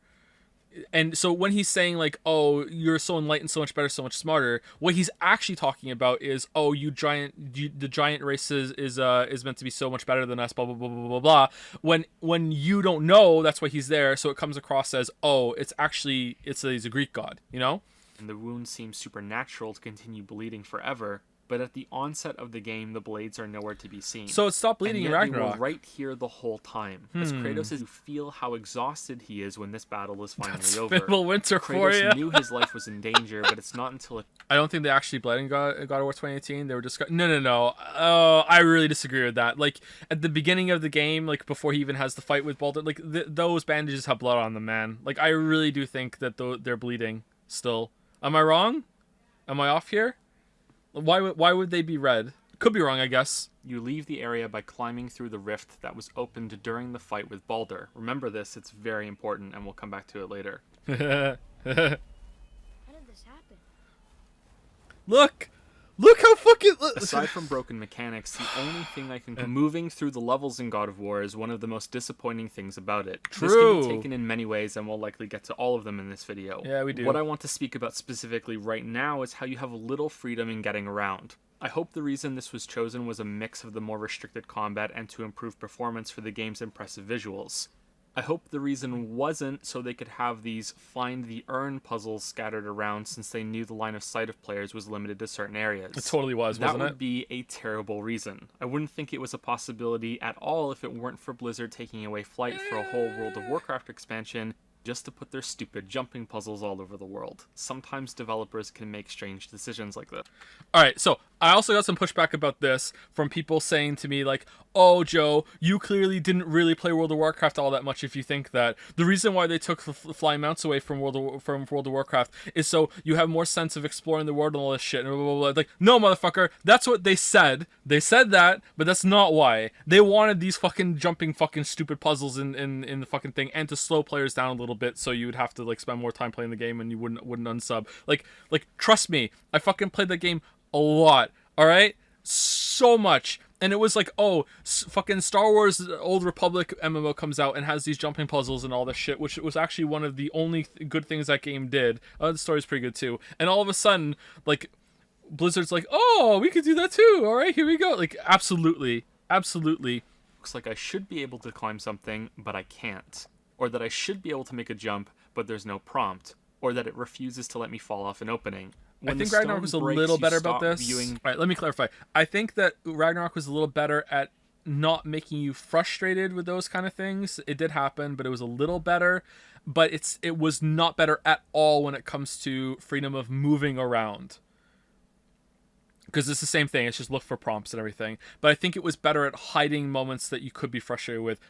And so when he's saying like, oh, you're so enlightened, so much better, so much smarter, what he's actually talking about is, oh, the giant race is meant to be so much better than us, blah, blah, blah, blah, blah, blah. When you don't know, that's why he's there. So it comes across as, oh, he's a Greek god, you know? And the wound seems supernatural to continue bleeding forever. But at the onset of the game, the blades are nowhere to be seen. So it stopped bleeding in Ragnarok. They were right here the whole time. As Kratos is, you feel how exhausted he is when this battle is finally over. Fiddle Winter for you. Kratos knew his life was in danger, but it's not until I don't think they actually bled in God of War 2018. They were just... No. Oh, I really disagree with that. Like, at the beginning of the game, like, before he even has the fight with Baldur, like, those bandages have blood on them, man. Like, I really do think that they're bleeding still. Am I wrong? Am I off here? Why would they be red? Could be wrong, I guess. You leave the area by climbing through the rift that was opened during the fight with Baldur. Remember this, it's very important, and we'll come back to it later. How did this happen? Look how fucking... Aside from broken mechanics, the only thing I can... Moving through the levels in God of War is one of the most disappointing things about it. True. This can be taken in many ways, and we'll likely get to all of them in this video. Yeah, we do. What I want to speak about specifically right now is how you have little freedom in getting around. I hope the reason this was chosen was a mix of the more restricted combat and to improve performance for the game's impressive visuals. I hope the reason wasn't so they could have these find the urn puzzles scattered around since they knew the line of sight of players was limited to certain areas. It totally was, wasn't it? That would be a terrible reason. I wouldn't think it was a possibility at all if it weren't for Blizzard taking away Flight for a whole World of Warcraft expansion just to put their stupid jumping puzzles all over the world. Sometimes developers can make strange decisions like this. Alright, so I also got some pushback about this from people saying to me like, oh, Joe, you clearly didn't really play World of Warcraft all that much if you think that. The reason why they took the flying mounts away from World of Warcraft is so you have more sense of exploring the world and all this shit. And blah, blah, blah. Like, no, motherfucker, that's what they said. They said that, but that's not why. They wanted these fucking jumping fucking stupid puzzles in the fucking thing and to slow players down a little bit so you would have to like spend more time playing the game and you wouldn't unsub. Like trust me, I fucking played that game a lot. All right, so much. And it was like, oh, fucking Star Wars Old Republic MMO comes out and has these jumping puzzles and all this shit, which was actually one of the only good things that game did. The story's pretty good too. And all of a sudden, like, Blizzard's like, oh, we could do that too. All right, here we go. Like, absolutely. Looks like I should be able to climb something, but I can't. Or that I should be able to make a jump, but there's no prompt. Or that it refuses to let me fall off an opening. I think Ragnarok was a little better about this. All right, let me clarify. I think that Ragnarok was a little better at not making you frustrated with those kind of things. It did happen, but it was a little better. But it was not better at all when it comes to freedom of moving around. Because it's the same thing. It's just look for prompts and everything. But I think it was better at hiding moments that you could be frustrated with.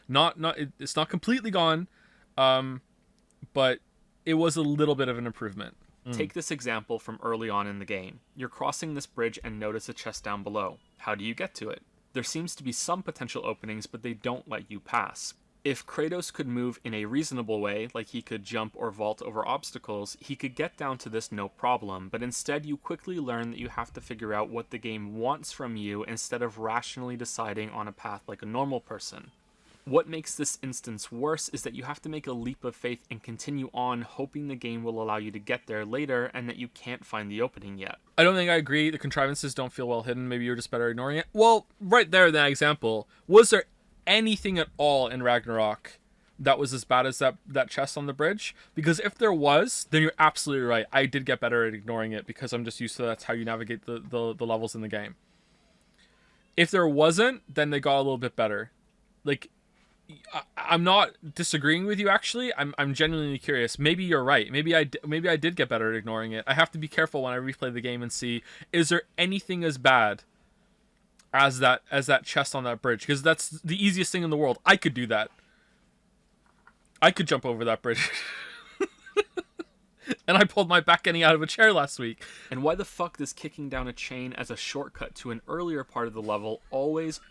It's not completely gone, but it was a little bit of an improvement. Take this example from early on in the game. You're crossing this bridge and notice a chest down below. How do you get to it? There seems to be some potential openings, but they don't let you pass. If Kratos could move in a reasonable way, like he could jump or vault over obstacles, he could get down to this no problem, but instead you quickly learn that you have to figure out what the game wants from you instead of rationally deciding on a path like a normal person. What makes this instance worse is that you have to make a leap of faith and continue on, hoping the game will allow you to get there later and that you can't find the opening yet. I don't think I agree. The contrivances don't feel well hidden. Maybe you're just better ignoring it. Well, right there in that example, was there anything at all in Ragnarok that was as bad as that chest on the bridge? Because if there was, then you're absolutely right. I did get better at ignoring it because I'm just used to that's how you navigate the levels in the game. If there wasn't, then they got a little bit better. Like, I'm not disagreeing with you, actually. I'm genuinely curious. Maybe you're right. Maybe I did get better at ignoring it. I have to be careful when I replay the game and see, is there anything as bad as that chest on that bridge? Because that's the easiest thing in the world. I could do that. I could jump over that bridge. And I pulled my back ending out of a chair last week. And why the fuck does kicking down a chain as a shortcut to an earlier part of the level always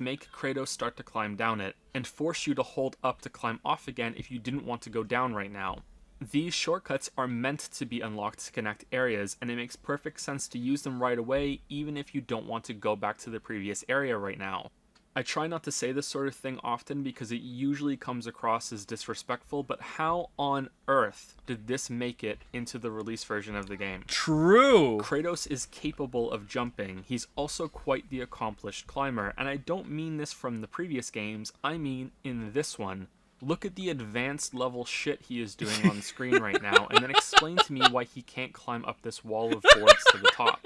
make Kratos start to climb down it, and force you to hold up to climb off again if you didn't want to go down right now? These shortcuts are meant to be unlocked to connect areas, and it makes perfect sense to use them right away, even if you don't want to go back to the previous area right now. I try not to say this sort of thing often because it usually comes across as disrespectful, but how on earth did this make it into the release version of the game? True! Kratos is capable of jumping. He's also quite the accomplished climber, and I don't mean this from the previous games, I mean in this one. Look at the advanced level shit he is doing on screen right now, and then explain to me why he can't climb up this wall of boards to the top.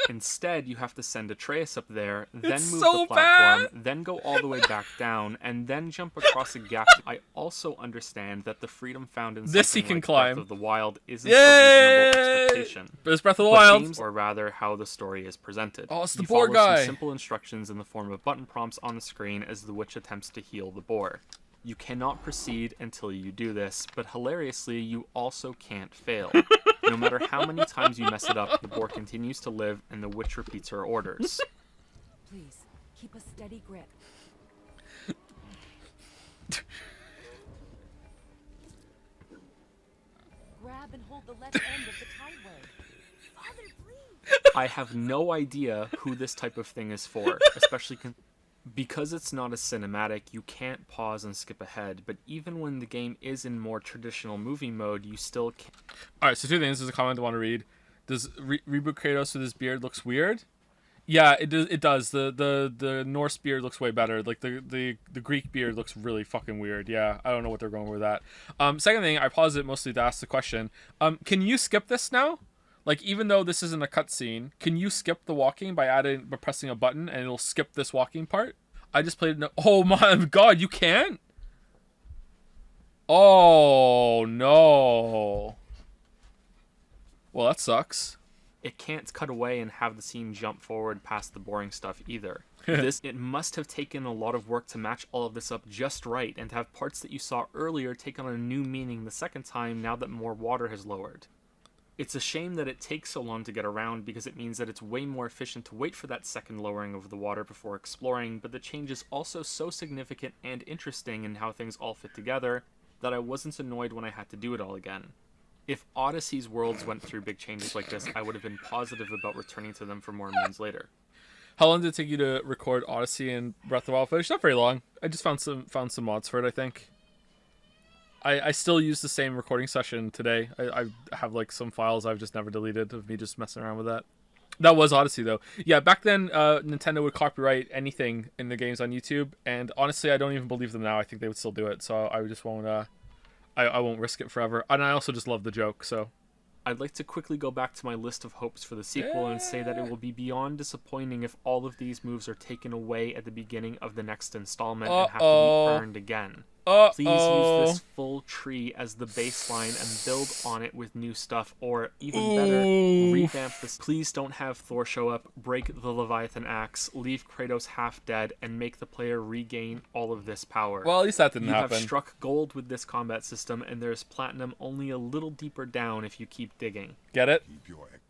Instead, you have to send Atreus up there, then move the platform, then go all the way back down, and then jump across a gap. I also understand that the freedom found in this he something can like climb. Breath of the Wild isn't a reasonable expectation. But it's Breath of the Wild. Games, or rather, how the story is presented. Oh, it's the you boar follow guy. some simple instructions in the form of button prompts on the screen as the witch attempts to heal the boar. You cannot proceed until you do this, but hilariously, you also can't fail. No matter how many times you mess it up, the boar continues to live, and the witch repeats her orders. Please, keep a steady grip. Grab and hold the left end of the tideway. Father, please. I have no idea who this type of thing is for, especially because it's not a cinematic. You can't pause and skip ahead, but even when the game is in more traditional movie mode, you still can't. Alright, so two things. This is a comment I want to read. Does reboot Kratos with his beard looks weird? Yeah, it does. The Norse beard looks way better. Like the Greek beard looks really fucking weird. Yeah, I don't know what they're going with that. Second thing, I paused it mostly to ask the question. Can you skip this now? Like, even though this isn't a cutscene, can you skip the walking by pressing a button and it'll skip this walking part? I just played it. Oh my god, you can't? Oh no. Well, that sucks. It can't cut away and have the scene jump forward past the boring stuff either. It must have taken a lot of work to match all of this up just right, and to have parts that you saw earlier take on a new meaning the second time now that more water has lowered. It's a shame that it takes so long to get around, because it means that it's way more efficient to wait for that second lowering of the water before exploring, but the change is also so significant and interesting in how things all fit together that I wasn't annoyed when I had to do it all again. If Odyssey's worlds went through big changes like this, I would have been positive about returning to them for more moons later. How long did it take you to record Odyssey and Breath of the Wild footage? Not very long. I just found some mods for it, I think. I still use the same recording session today. I have like some files I've just never deleted of me just messing around with that. That was Odyssey though. Yeah, back then Nintendo would copyright anything in the games on YouTube, and honestly I don't even believe them now. I think they would still do it, so I just won't I won't risk it forever. And I also just love the joke, so. I'd like to quickly go back to my list of hopes for the sequel and say that it will be beyond disappointing if all of these moves are taken away at the beginning of the next installment and have to be earned again. Please use this full tree as the baseline and build on it with new stuff, or even better, revamp this. Please don't have Thor show up, break the Leviathan axe, leave Kratos half dead, and make the player regain all of this power. Well, at least that didn't happen. You have struck gold with this combat system, and there's platinum only a little deeper down if you keep digging. Get it?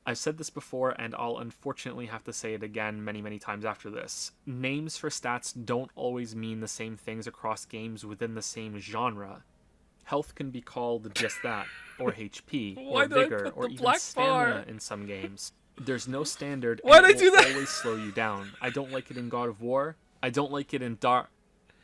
I've said this before, and I'll unfortunately have to say it again many, many times after this. Names for stats don't always mean the same things across games within the same genre. Health can be called just that, or HP, or vigor, or even stamina in some games. There's no standard, and it will always slow you down. I don't like it in God of War. I don't like it in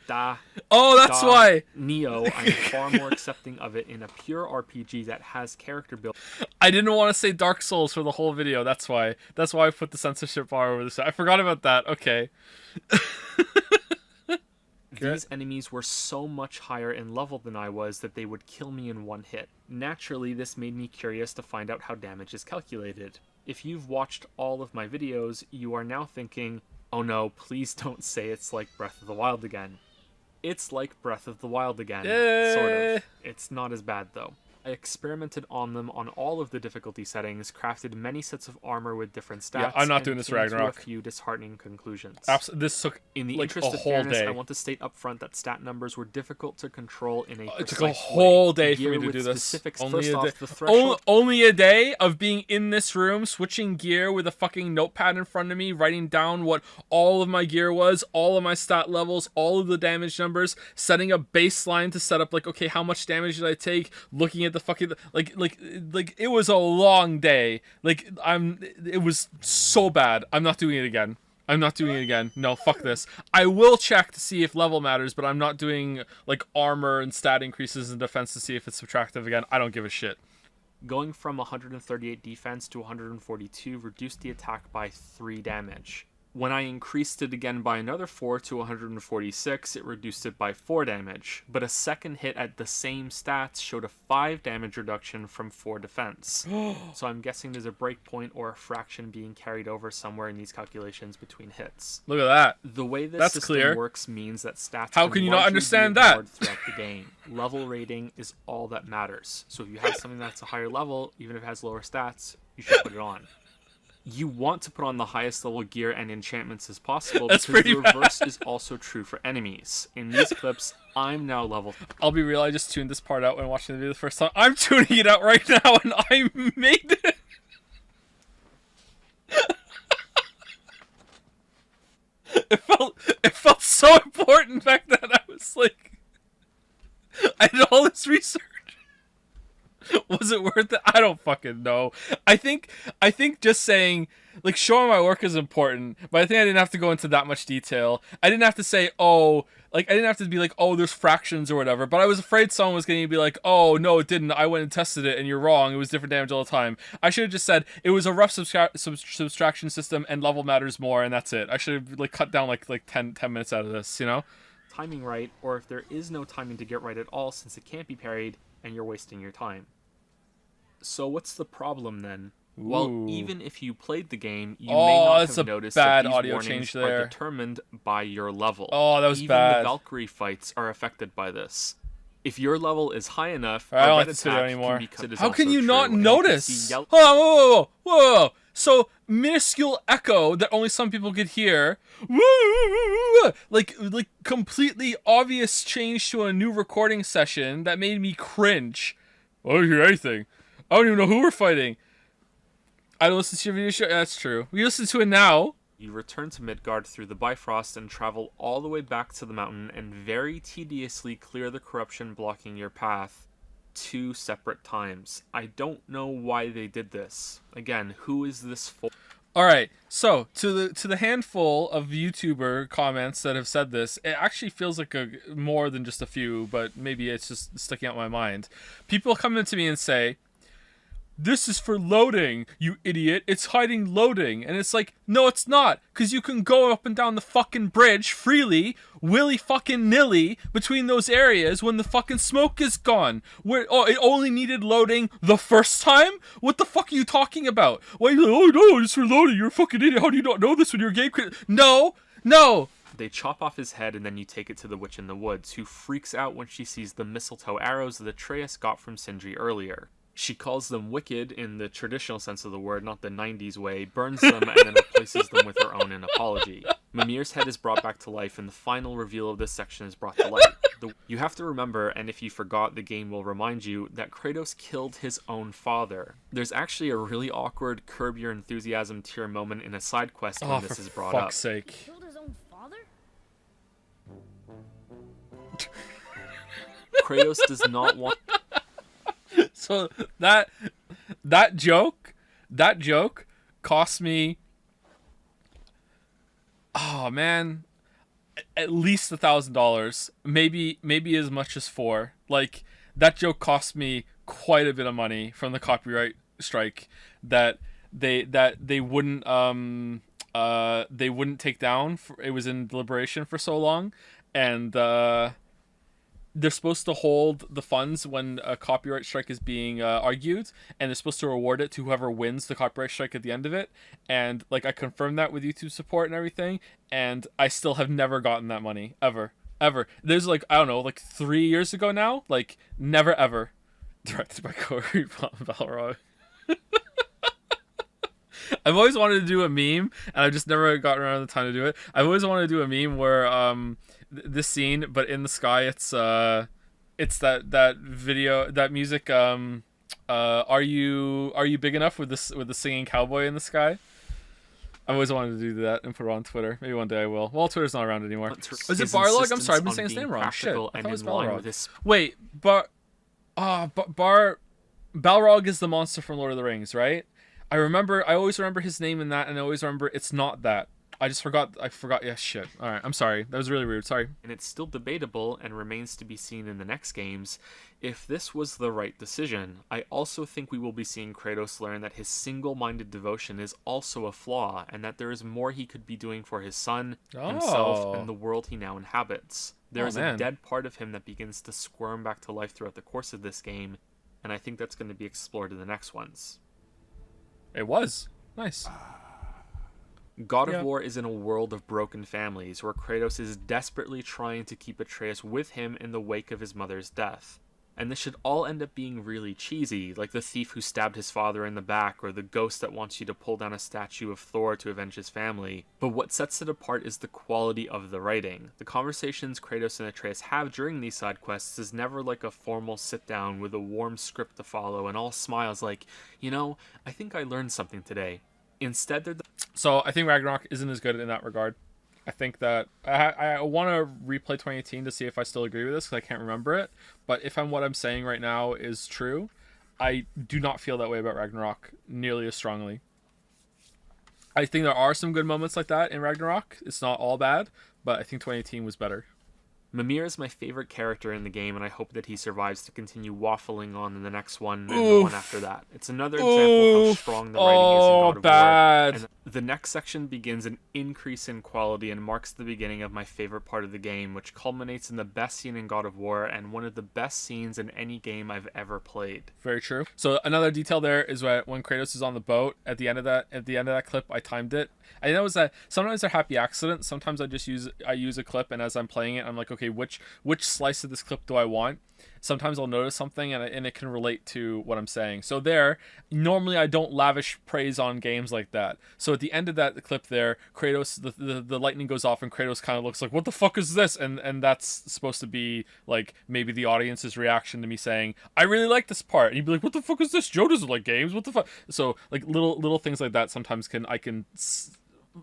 why Neo. I'm far more accepting of it in a pure RPG that has character build. I didn't want to say Dark Souls for the whole video. That's why I put the censorship bar over this. I forgot about that. Okay. These enemies were so much higher in level than I was that they would kill me in one hit. Naturally, this made me curious to find out how damage is calculated. If you've watched all of my videos, you are now thinking, oh no, please don't say it's like Breath of the Wild again. It's like Breath of the Wild again, sort of. It's not as bad, though. I experimented on them on all of the difficulty settings, crafted many sets of armor with different stats, yeah, I'm not doing this Ragnarok. To a few disheartening conclusions. This took in the like interest a of whole fairness, day. I want to state up front that stat numbers were difficult to control in a precise It took a whole day for Gear me to with do this. specifics. Only First a off, day. the threshold... Only a day of being in this room, switching gear with a fucking notepad in front of me, writing down what all of my gear was, all of my stat levels, all of the damage numbers, setting a baseline to set up like, okay, how much damage did I take? Looking at the fucking like it was a long day. It was so bad. I'm not doing it again. No, fuck this. I will check to see if level matters, but I'm not doing like armor and stat increases in defense to see if it's subtractive again. I don't give a shit. Going from 138 defense to 142 reduced the attack by 3 damage. When I increased it again by another 4 to 146, it reduced it by 4 damage, but a second hit at the same stats showed a 5 damage reduction from 4 defense. So I'm guessing there's a breakpoint or a fraction being carried over somewhere in these calculations between hits. Look at that. The way this That's system clear. works means that stats How can you not largely understand be that? ignored throughout the game. Level rating is all that matters. So if you have something that's a higher level, even if it has lower stats, you should put it on. You want to put on the highest level gear and enchantments as possible because the reverse is also true for enemies. In these clips, I'm now level... I'll be real, I just tuned this part out when watching the video the first time. I'm tuning it out right now and I made it! It felt so important back then. I was like... I did all this research. Was it worth it? I don't fucking know. I think just saying, like, showing my work is important, but I think I didn't have to go into that much detail. I didn't have to say, I didn't have to be like, oh, there's fractions or whatever, but I was afraid someone was going to be like, oh, no, it didn't. I went and tested it, and you're wrong. It was different damage all the time. I should have just said, it was a rough subtraction system, and level matters more, and that's it. I should have, like, cut down, like 10 minutes out of this, you know? Timing right, or if there is no timing to get right at all since it can't be parried, and you're wasting your time. So what's the problem then? Ooh. Well, even if you played the game, you may not have noticed that these warnings are determined by your level. Oh, that was even bad. Even the Valkyrie fights are affected by this. If your level is high enough, I don't red like this video attack anymore. can be How can you not true, notice? Whoa. So, minuscule echo that only some people could hear. Like completely obvious change to a new recording session that made me cringe. I don't hear anything. I don't even know who we're fighting. I don't listen to your video show. That's true. We listen to it now. You return to Midgard through the Bifrost and travel all the way back to the mountain and very tediously clear the corruption blocking your path 2 separate times. I don't know why they did this. Again, who is this for? All right, so to the handful of YouTuber comments that have said this, it actually feels like more than just a few, but maybe it's just sticking out in my mind. People come into me and say, "This is for loading, you idiot. It's hiding loading." And it's like, no, it's not. Because you can go up and down the fucking bridge freely, willy fucking nilly, between those areas when the fucking smoke is gone. It only needed loading the first time? What the fuck are you talking about? Why are you like, oh no, it's for loading. You're a fucking idiot. How do you not know this when you're a game creator? No. They chop off his head and then you take it to the witch in the woods, who freaks out when she sees the mistletoe arrows that Atreus got from Sindri earlier. She calls them wicked in the traditional sense of the word, not the 90s way, burns them, and then replaces them with her own in apology. Mimir's head is brought back to life, and the final reveal of this section is brought to light. You have to remember, and if you forgot, the game will remind you, that Kratos killed his own father. There's actually a really awkward Curb Your Enthusiasm tier moment in a side quest when this is brought up. For fuck's sake. Killed his own father? Kratos does not want... So that joke cost me, oh man, at least $1,000, maybe as much as $4. Like, that joke cost me quite a bit of money from the copyright strike that they wouldn't take down. It was in deliberation for so long, and they're supposed to hold the funds when a copyright strike is being argued, and they're supposed to reward it to whoever wins the copyright strike at the end of it. And like, I confirmed that with YouTube support and everything, and I still have never gotten that money ever. There's like, I don't know, like 3 years ago now, like never ever. Directed by Corey Balrog. I've always wanted to do a meme, and I've just never gotten around the time to do it. I've always wanted to do a meme where this scene, but in the sky, it's that video, that music. Are you big enough with the singing cowboy in the sky? I've always wanted to do that and put it on Twitter. Maybe one day I will. Well, Twitter's not around anymore. Is it Barlog? I'm sorry, I've been saying his name wrong. Shit, I thought it was Balrog. Wait, Balrog is the monster from Lord of the Rings, right? I always remember his name in that, and I always remember it's not that. I forgot. Yeah, shit. All right, I'm sorry. That was really weird. Sorry. And it's still debatable and remains to be seen in the next games if this was the right decision. I also think we will be seeing Kratos learn that his single-minded devotion is also a flaw, and that there is more he could be doing for his son, himself, and the world he now inhabits. There is a dead part of him that begins to squirm back to life throughout the course of this game, and I think that's going to be explored in the next ones. It was. Nice. God of War is in a world of broken families, where Kratos is desperately trying to keep Atreus with him in the wake of his mother's death. And this should all end up being really cheesy, like the thief who stabbed his father in the back, or the ghost that wants you to pull down a statue of Thor to avenge his family. But what sets it apart is the quality of the writing. The conversations Kratos and Atreus have during these side quests is never like a formal sit-down with a warm script to follow and all smiles like, I think I learned something today. Instead, they're So I think Ragnarok isn't as good in that regard. I think that I want to replay 2018 to see if I still agree with this, because I can't remember it. But if what I'm saying right now is true, I do not feel that way about Ragnarok nearly as strongly. I think there are some good moments like that in Ragnarok. It's not all bad, but I think 2018 was better. Mimir is my favorite character in the game, and I hope that he survives to continue waffling on in the next one and the one after that. It's another example of how strong the writing is in God of War. And the next section begins an increase in quality and marks the beginning of my favorite part of the game, which culminates in the best scene in God of War and one of the best scenes in any game I've ever played. Very true. So another detail there is that when Kratos is on the boat, at the end of that clip, I timed it. I know that sometimes they're happy accidents. Sometimes I use a clip, and as I'm playing it, I'm like, okay, which slice of this clip do I want? Sometimes I'll notice something and it can relate to what I'm saying. So normally I don't lavish praise on games like that. So at the end of that clip there, Kratos, the lightning goes off and Kratos kind of looks like, what the fuck is this? And that's supposed to be like maybe the audience's reaction to me saying, I really like this part. And you'd be like, what the fuck is this? Joe doesn't like games. What the fuck? So like little things like that sometimes I can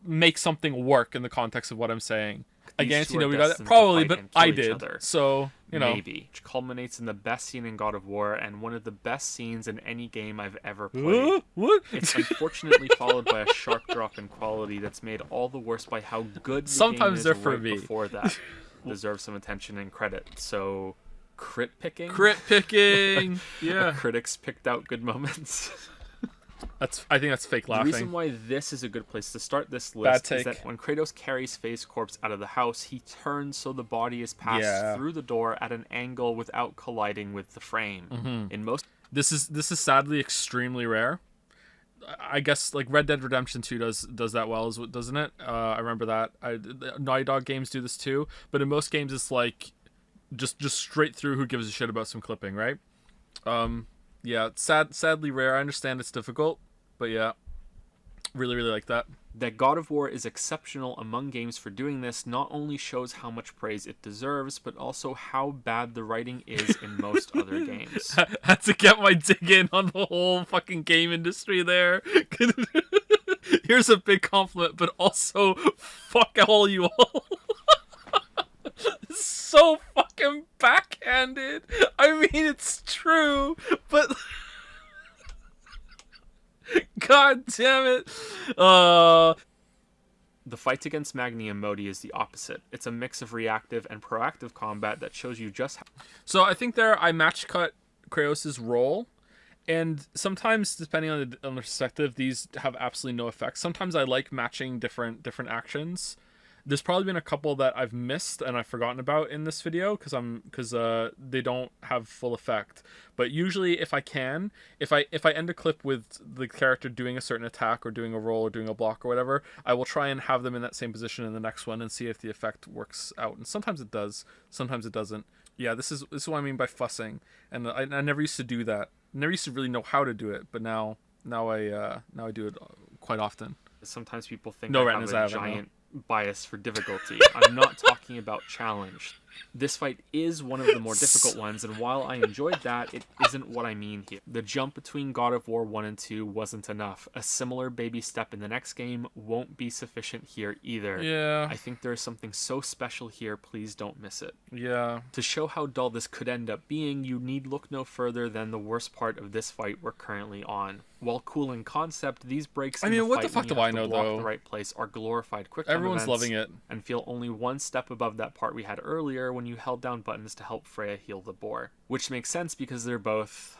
make something work in the context of what I'm saying. I guarantee nobody got that. Probably, but I did. So you know. Maybe. Which culminates in the best scene in God of War and one of the best scenes in any game I've ever played. What? It's unfortunately followed by a sharp drop in quality that's made all the worse by how good the Sometimes game they're is for right me. before that. Deserves some attention and credit. So, crit picking? Crit picking. Yeah. Critics picked out good moments. I think that's fake laughing. The reason why this is a good place to start this Bad list is take. that when Kratos carries Faye's corpse out of the house, he turns so the body is passed through the door at an angle without colliding with the frame. In most This is sadly extremely rare. I guess like Red Dead Redemption 2 does that well, doesn't it? I remember that. Naughty Dog games do this too, but in most games it's like just straight through. Who gives a shit about some clipping, right? Yeah, sadly rare. I understand it's difficult, but yeah, really like that. That God of War is exceptional among games for doing this not only shows how much praise it deserves, but also how bad the writing is in most other games. Had to get my dig in on the whole fucking game industry there. Here's a big compliment, but also fuck all you all. So fucking backhanded. I mean, it's true, but god damn it. The fight against Magni and Modi is the opposite. It's a mix of reactive and proactive combat that shows you just how... So I think I match cut Kratos' role, and sometimes, depending on the perspective, these have absolutely no effect. Sometimes I like matching different actions. There's probably been a couple that I've missed and I've forgotten about in this video because they don't have full effect. But usually, if I end a clip with the character doing a certain attack or doing a roll or doing a block or whatever, I will try and have them in that same position in the next one and see if the effect works out. And sometimes it does, sometimes it doesn't. Yeah, this is what I mean by fussing. And I never used to do that. Never used to really know how to do it, but now I do it quite often. Sometimes people think No I retinas, have a giant bias for difficulty. I'm not talking about challenge. This fight is one of the more difficult ones, and while I enjoyed that, it isn't what I mean here. The jump between God of War 1 and 2 wasn't enough. A similar baby step in the next game won't be sufficient here either. Yeah. I think there's something so special here, please don't miss it. Yeah. To show how dull this could end up being, you need look no further than the worst part of this fight we're currently on. While cool in concept, these breaks in the what the fight fuck when do you I have to know, block though? the right place are glorified quick time Everyone's events loving it. and feel only one step above that part we had earlier when you held down buttons to help Freya heal the boar. Which makes sense because they're both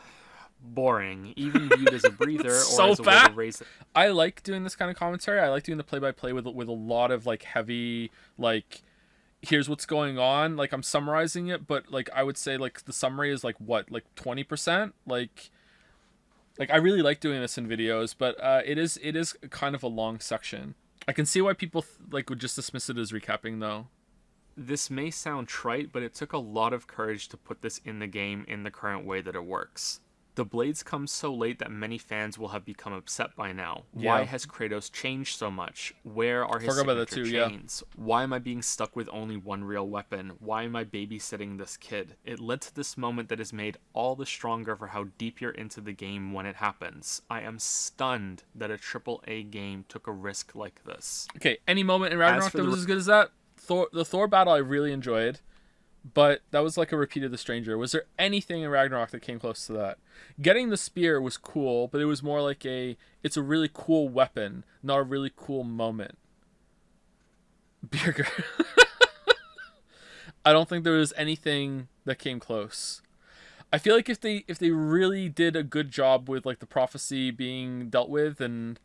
boring, even viewed as a breather or as a way to raise it. I like doing this kind of commentary. I like doing the play-by-play with a lot of like heavy, like, here's what's going on. Like, I'm summarizing it, but like I would say like the summary is like what, like 20%. Like I really like doing this in videos, but it is kind of a long section. I can see why people would just dismiss it as recapping though. This may sound trite, but it took a lot of courage to put this in the game in the current way that it works. The blades come so late that many fans will have become upset by now. Yeah. Why has Kratos changed so much? Where are his signature chains? Why am I being stuck with only one real weapon? Why am I babysitting this kid? It led to this moment that is made all the stronger for how deep you're into the game when it happens. I am stunned that a AAA game took a risk like this. Okay, any moment in Ragnarok that was as good as that? The Thor battle I really enjoyed, but that was like a repeat of The Stranger. Was there anything in Ragnarok that came close to that? Getting the spear was cool, but it was more like it's a really cool weapon, not a really cool moment. Beer I don't think there was anything that came close. I feel like if they really did a good job with like the prophecy being dealt with, and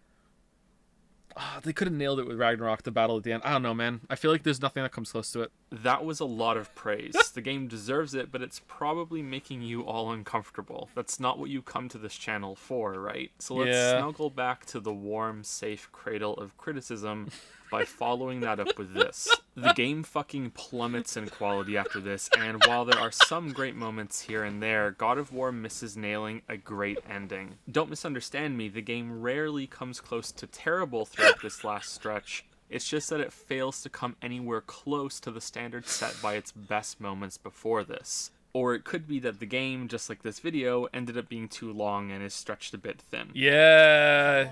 they could have nailed it with Ragnarok, the battle at the end. I don't know, man. I feel like there's nothing that comes close to it. That was a lot of praise. The game deserves it, but it's probably making you all uncomfortable. That's not what you come to this channel for, right? So let's snuggle back to the warm, safe cradle of criticism by following that up with this. The game fucking plummets in quality after this, and while there are some great moments here and there, God of War misses nailing a great ending. Don't misunderstand me, the game rarely comes close to terrible throughout this last stretch. It's just that it fails to come anywhere close to the standard set by its best moments before this. Or it could be that the game, just like this video, ended up being too long and is stretched a bit thin. Yeah.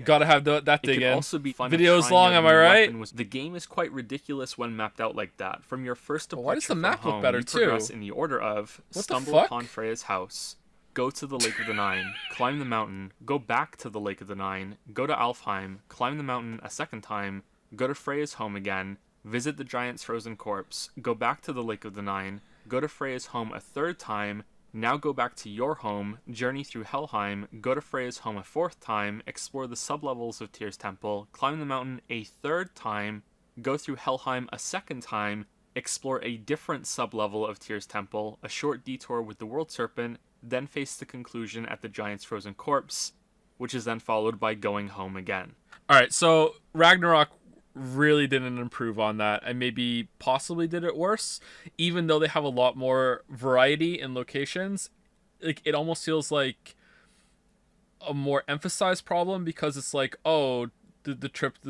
Gotta have that It dig could in. also be fun. Video's if trying long, out am a I new right? weapon the game is quite ridiculous when mapped out like that. From your first Well, departure why does the from map look home, better, you progress too? in the order of What the stumble fuck? upon Freya's house, go to the Lake of the Nine, climb the mountain, go back to the Lake of the Nine, go to Alfheim, climb the mountain a second time, go to Freya's home again, visit the giant's frozen corpse, go back to the Lake of the Nine, go to Freya's home a third time, now go back to your home, journey through Helheim, go to Freya's home a fourth time, explore the sublevels of Tyr's Temple, climb the mountain a third time, go through Helheim a second time, explore a different sublevel of Tyr's Temple, a short detour with the World Serpent, then face the conclusion at the giant's frozen corpse, which is then followed by going home again. Alright, so Ragnarok really didn't improve on that, and maybe possibly did it worse, even though they have a lot more variety in locations. Like, it almost feels like a more emphasized problem, because it's like, oh, the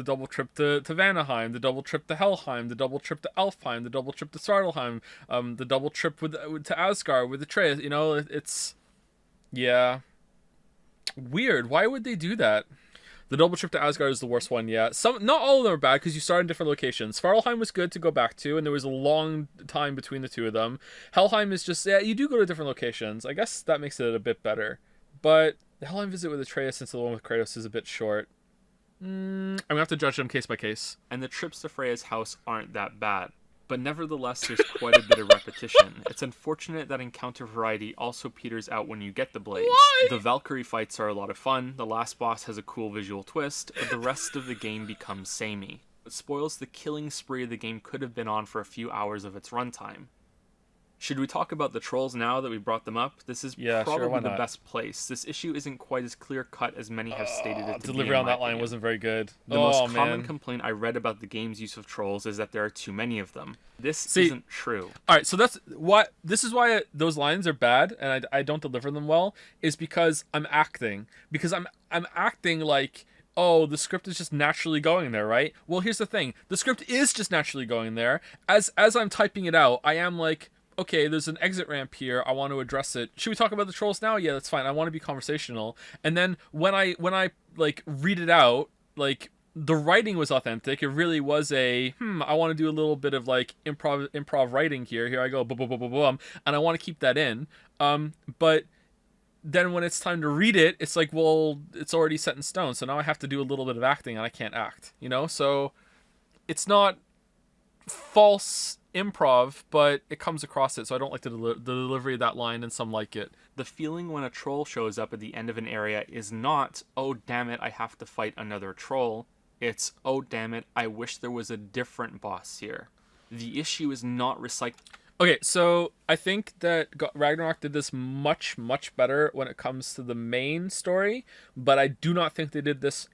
double trip to Vanaheim, the double trip to Helheim, the double trip to Alfheim, the double trip to Svartalheim, the double trip to Asgard with Atreus. You know, it's yeah, weird. Why would they do that? The double trip to Asgard is the worst one yet. Not all of them are bad, because you start in different locations. Svartalheim was good to go back to, and there was a long time between the two of them. Helheim is just, yeah, you do go to different locations. I guess that makes it a bit better. But the Helheim visit with Atreus, since the one with Kratos is a bit short. I'm gonna have to judge them case by case. And the trips to Freya's house aren't that bad. But nevertheless, there's quite a bit of repetition. It's unfortunate that encounter variety also peters out when you get the blades. Why? The Valkyrie fights are a lot of fun, the last boss has a cool visual twist, but the rest of the game becomes samey. It spoils the killing spree the game could have been on for a few hours of its runtime. Should we talk about the trolls now that we brought them up? This is probably why the not? best place. This issue isn't quite as clear-cut as many have stated it to be, Delivery in on my that line opinion. wasn't very good. The most common man. complaint I read about the game's use of trolls is that there are too many of them. This See, isn't true. All right, so this is why those lines are bad, and I don't deliver them well, is because I'm acting. Because I'm acting like, oh, the script is just naturally going there, right? Well, here's the thing. The script is just naturally going there. As I'm typing it out, I am like, okay, there's an exit ramp here. I want to address it. Should we talk about the trolls now? Yeah, that's fine. I want to be conversational. And then when I like read it out, like, the writing was authentic. It really was I want to do a little bit of like improv writing here. Here I go, boom, boom, boom, boom, boom, and I want to keep that in. But then when it's time to read it, it's like, well, it's already set in stone. So now I have to do a little bit of acting, and I can't act. You know, so it's not false improv, but it comes across it. So I don't like the delivery of that line, and some like it. The feeling when a troll shows up at the end of an area is not, oh damn it, I have to fight another troll. It's, oh damn it, I wish there was a different boss here. The issue is not recycling. Okay, so I think that Ragnarok did this much, much better when it comes to the main story, but I do not think they did this.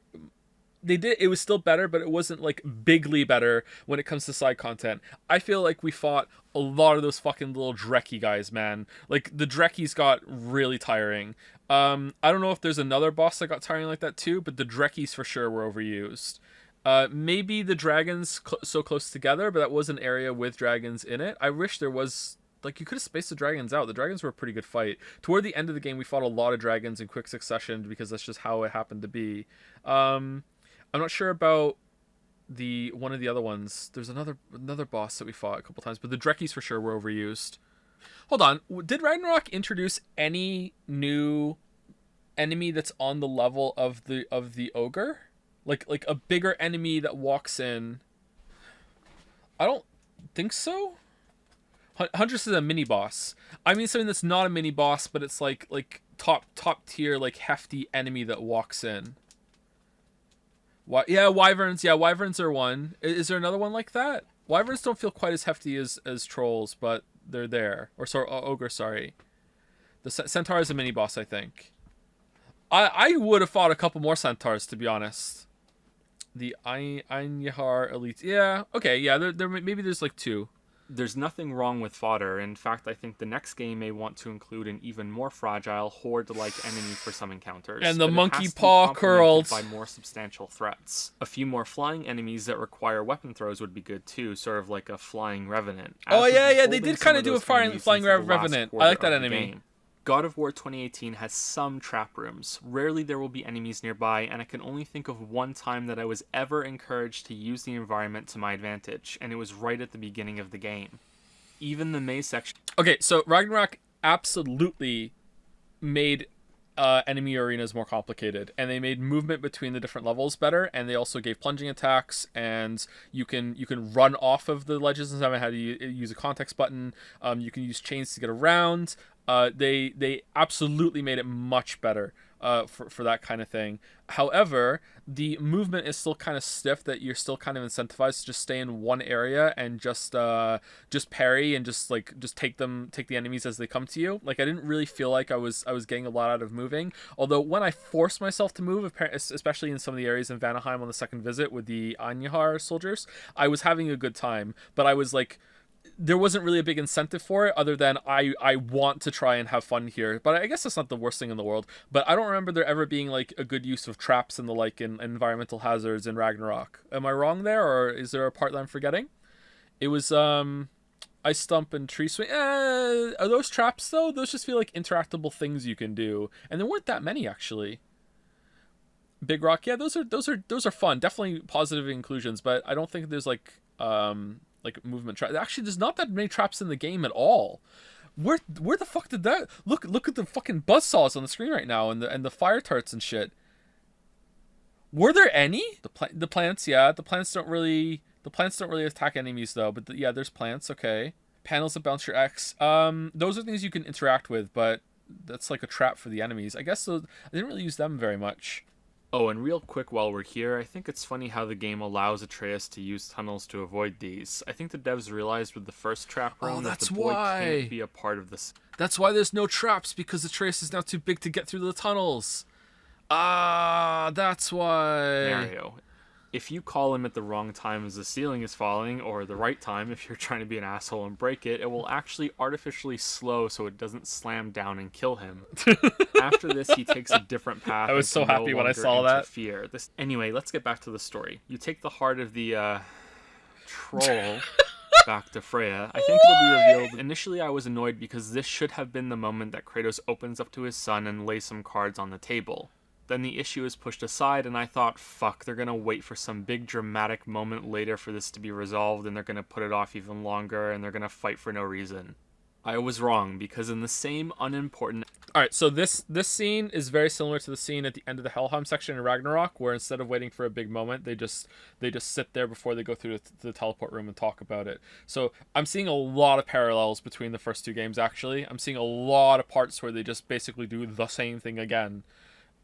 It was still better, but it wasn't like bigly better when it comes to side content. I feel like we fought a lot of those fucking little Drekkie guys, man. Like, the Drekkies got really tiring. I don't know if there's another boss that got tiring like that too, but the Drekkies for sure were overused. Maybe the dragons so close together, but that was an area with dragons in it. I wish there was, like, you could have spaced the dragons out. The dragons were a pretty good fight. Toward the end of the game, we fought a lot of dragons in quick succession, because that's just how it happened to be. I'm not sure about one of the other ones. There's another boss that we fought a couple times, but the Drekkies for sure were overused. Hold on, did Ragnarok introduce any new enemy that's on the level of the ogre? Like a bigger enemy that walks in? I don't think so. Huntress is a mini boss. I mean something that's not a mini boss, but it's like top tier, like hefty enemy that walks in. Yeah, wyverns. Yeah, wyverns are one. Is there another one like that? Wyverns don't feel quite as hefty as trolls, but they're there. Or sorry, ogre. Sorry, the centaur is a mini boss, I think. I would have fought a couple more centaurs, to be honest. The Einjahar elite. Yeah. Okay. Yeah. There maybe there's like two. There's nothing wrong with fodder. In fact, I think the next game may want to include an even more fragile, horde-like enemy for some encounters. And the but it monkey has to be paw complemented curled. by more substantial threats. A few more flying enemies that require weapon throws would be good too, sort of like a flying revenant. Oh as yeah, would be they holding did some kind of do a those enemies flying since the last revenant. I quarter like that of the enemy. game. God of War 2018 has some trap rooms. Rarely there will be enemies nearby, and I can only think of one time that I was ever encouraged to use the environment to my advantage, and it was right at the beginning of the game. Even the maze section... Okay, so Ragnarok absolutely made enemy arenas more complicated, and they made movement between the different levels better, and they also gave plunging attacks, and you can run off of the ledges and stuff. How to use a context button. You can use chains to get around. They absolutely made it much better for that kind of thing. However, the movement is still kind of stiff, that you're still kind of incentivized to just stay in one area and just parry and just take the enemies as they come to you. Like, I didn't really feel like I was getting a lot out of moving. Although when I forced myself to move, especially in some of the areas in Vanaheim on the second visit with the Anyahar soldiers, I was having a good time. But I was like, there wasn't really a big incentive for it, other than I want to try and have fun here. But I guess that's not the worst thing in the world. But I don't remember there ever being like a good use of traps and the like in environmental hazards in Ragnarok. Am I wrong there, or is there a part that I'm forgetting? It was ice stump and tree swing. Are those traps though? Those just feel like interactable things you can do, and there weren't that many actually. Big Rock, yeah, those are fun. Definitely positive inclusions, but I don't think there's like movement traps. Actually, there's not that many traps in the game at all. Where the fuck did that look at the fucking buzzsaws on the screen right now, and the fire turrets and shit. Were there any? The plants, yeah. The plants don't really attack enemies though, but yeah, there's plants, okay. Panels that bounce your X. Those are things you can interact with, but that's like a trap for the enemies. I guess I didn't really use them very much. Oh, and real quick while we're here, I think it's funny how the game allows Atreus to use tunnels to avoid these. I think the devs realized with the first trap room that the boy can't be a part of this. That's why there's no traps, because Atreus is now too big to get through the tunnels. Ah, that's why. Mario, if you call him at the wrong time as the ceiling is falling, or the right time if you're trying to be an asshole and break it, it will actually artificially slow so it doesn't slam down and kill him. After this, he takes a different path. I was so happy when I saw that. Anyway, let's get back to the story. You take the heart of the troll back to Freya. I think it'll be revealed. Initially, I was annoyed because this should have been the moment that Kratos opens up to his son and lays some cards on the table. Then the issue is pushed aside, and I thought, fuck, they're gonna wait for some big dramatic moment later for this to be resolved, and they're gonna put it off even longer, and they're gonna fight for no reason. I was wrong, because in the same unimportant... Alright, so this scene is very similar to the scene at the end of the Helheim section in Ragnarok, where instead of waiting for a big moment, they just sit there before they go through the teleport room and talk about it. So I'm seeing a lot of parallels between the first two games, actually. I'm seeing a lot of parts where they just basically do the same thing again.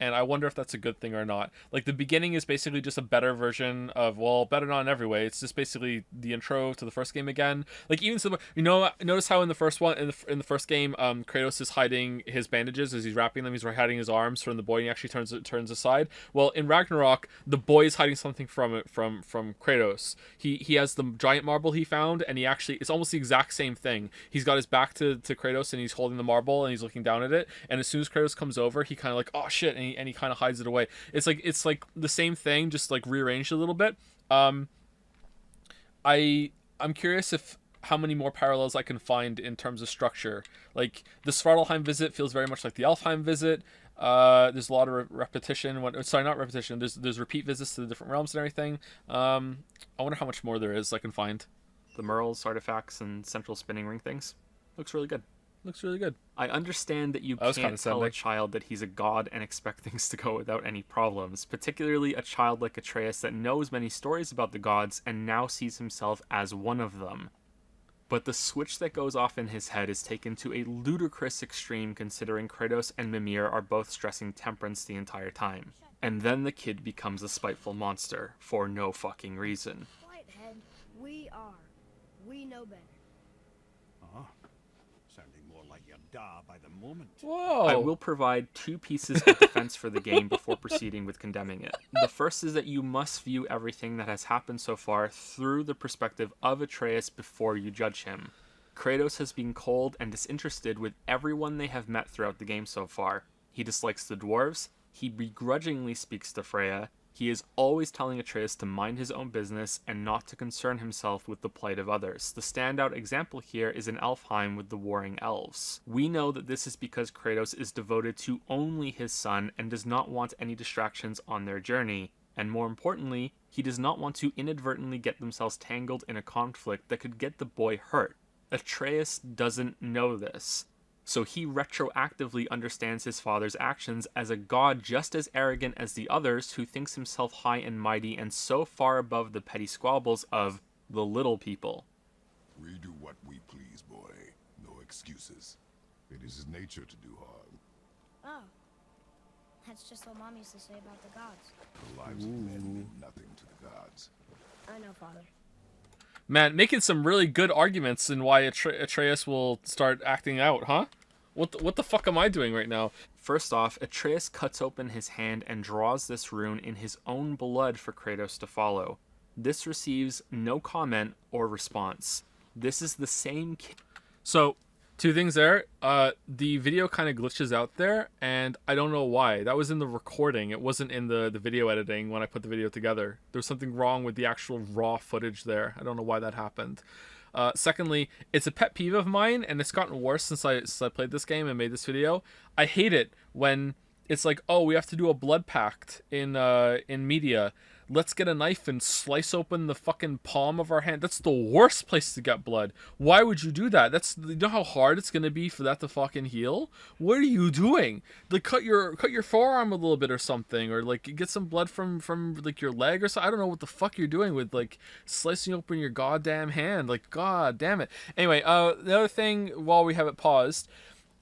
And I wonder if that's a good thing or not. Like, the beginning is basically just a better version of, well, better not in every way. It's just basically the intro to the first game again. Like, even so, notice how in the first one, in the first game, Kratos is hiding his bandages as he's wrapping them. He's hiding his arms from the boy, and he actually turns aside. Well, in Ragnarok, the boy is hiding something from Kratos. He has the giant marble he found, and it's almost the exact same thing. He's got his back to Kratos, and he's holding the marble, and he's looking down at it. And as soon as Kratos comes over, he kind of like, oh shit, and he kind of hides it away. It's like the same thing, just like rearranged a little bit. I'm curious how many more parallels I can find in terms of structure. Like, the Svartalheim visit feels very much like the Alfheim visit. There's a lot of repetition. Not repetition. There's repeat visits to the different realms and everything. I wonder how much more there is I can find. The Merles, artifacts, and central spinning ring things. Looks really good. Looks really good. I understand that you can't tell a child that he's a god and expect things to go without any problems, particularly a child like Atreus that knows many stories about the gods and now sees himself as one of them. But the switch that goes off in his head is taken to a ludicrous extreme, considering Kratos and Mimir are both stressing temperance the entire time. And then the kid becomes a spiteful monster, for no fucking reason. Whitehead, we know better. Sounding more like your da by the moment. Whoa! I will provide two pieces of defense for the game before proceeding with condemning it. The first is that you must view everything that has happened so far through the perspective of Atreus before you judge him. Kratos has been cold and disinterested with everyone they have met throughout the game so far. He dislikes the dwarves, he begrudgingly speaks to Freya, He is always telling Atreus to mind his own business and not to concern himself with the plight of others. The standout example here is in Elfheim with the warring elves. We know that this is because Kratos is devoted to only his son and does not want any distractions on their journey. And more importantly, he does not want to inadvertently get themselves tangled in a conflict that could get the boy hurt. Atreus doesn't know this. So he retroactively understands his father's actions as a god just as arrogant as the others, who thinks himself high and mighty and so far above the petty squabbles of the little people. We do what we please, boy. No excuses. It is his nature to do harm. Oh. That's just what Mom used to say about the gods. The lives of men mean nothing to the gods. I know, Father. Man, making some really good arguments in why Atreus will start acting out, huh? What the fuck am I doing right now? First off, Atreus cuts open his hand and draws this rune in his own blood for Kratos to follow. This receives no comment or response. This is the same So, two things there. The video kind of glitches out there, and I don't know why. That was in the recording. It wasn't in the video editing when I put the video together. There was something wrong with the actual raw footage there. I don't know why that happened. Secondly, it's a pet peeve of mine, and it's gotten worse since I played this game and made this video. I hate it when it's like, oh, we have to do a blood pact in media. Let's get a knife and slice open the fucking palm of our hand. That's the worst place to get blood. Why would you do that? You know how hard it's gonna be for that to fucking heal? What are you doing? Like cut your forearm a little bit or something, or like get some blood from like your leg or something. I don't know what the fuck you're doing with like slicing open your goddamn hand. Like, god damn it. Anyway, the other thing while we have it paused,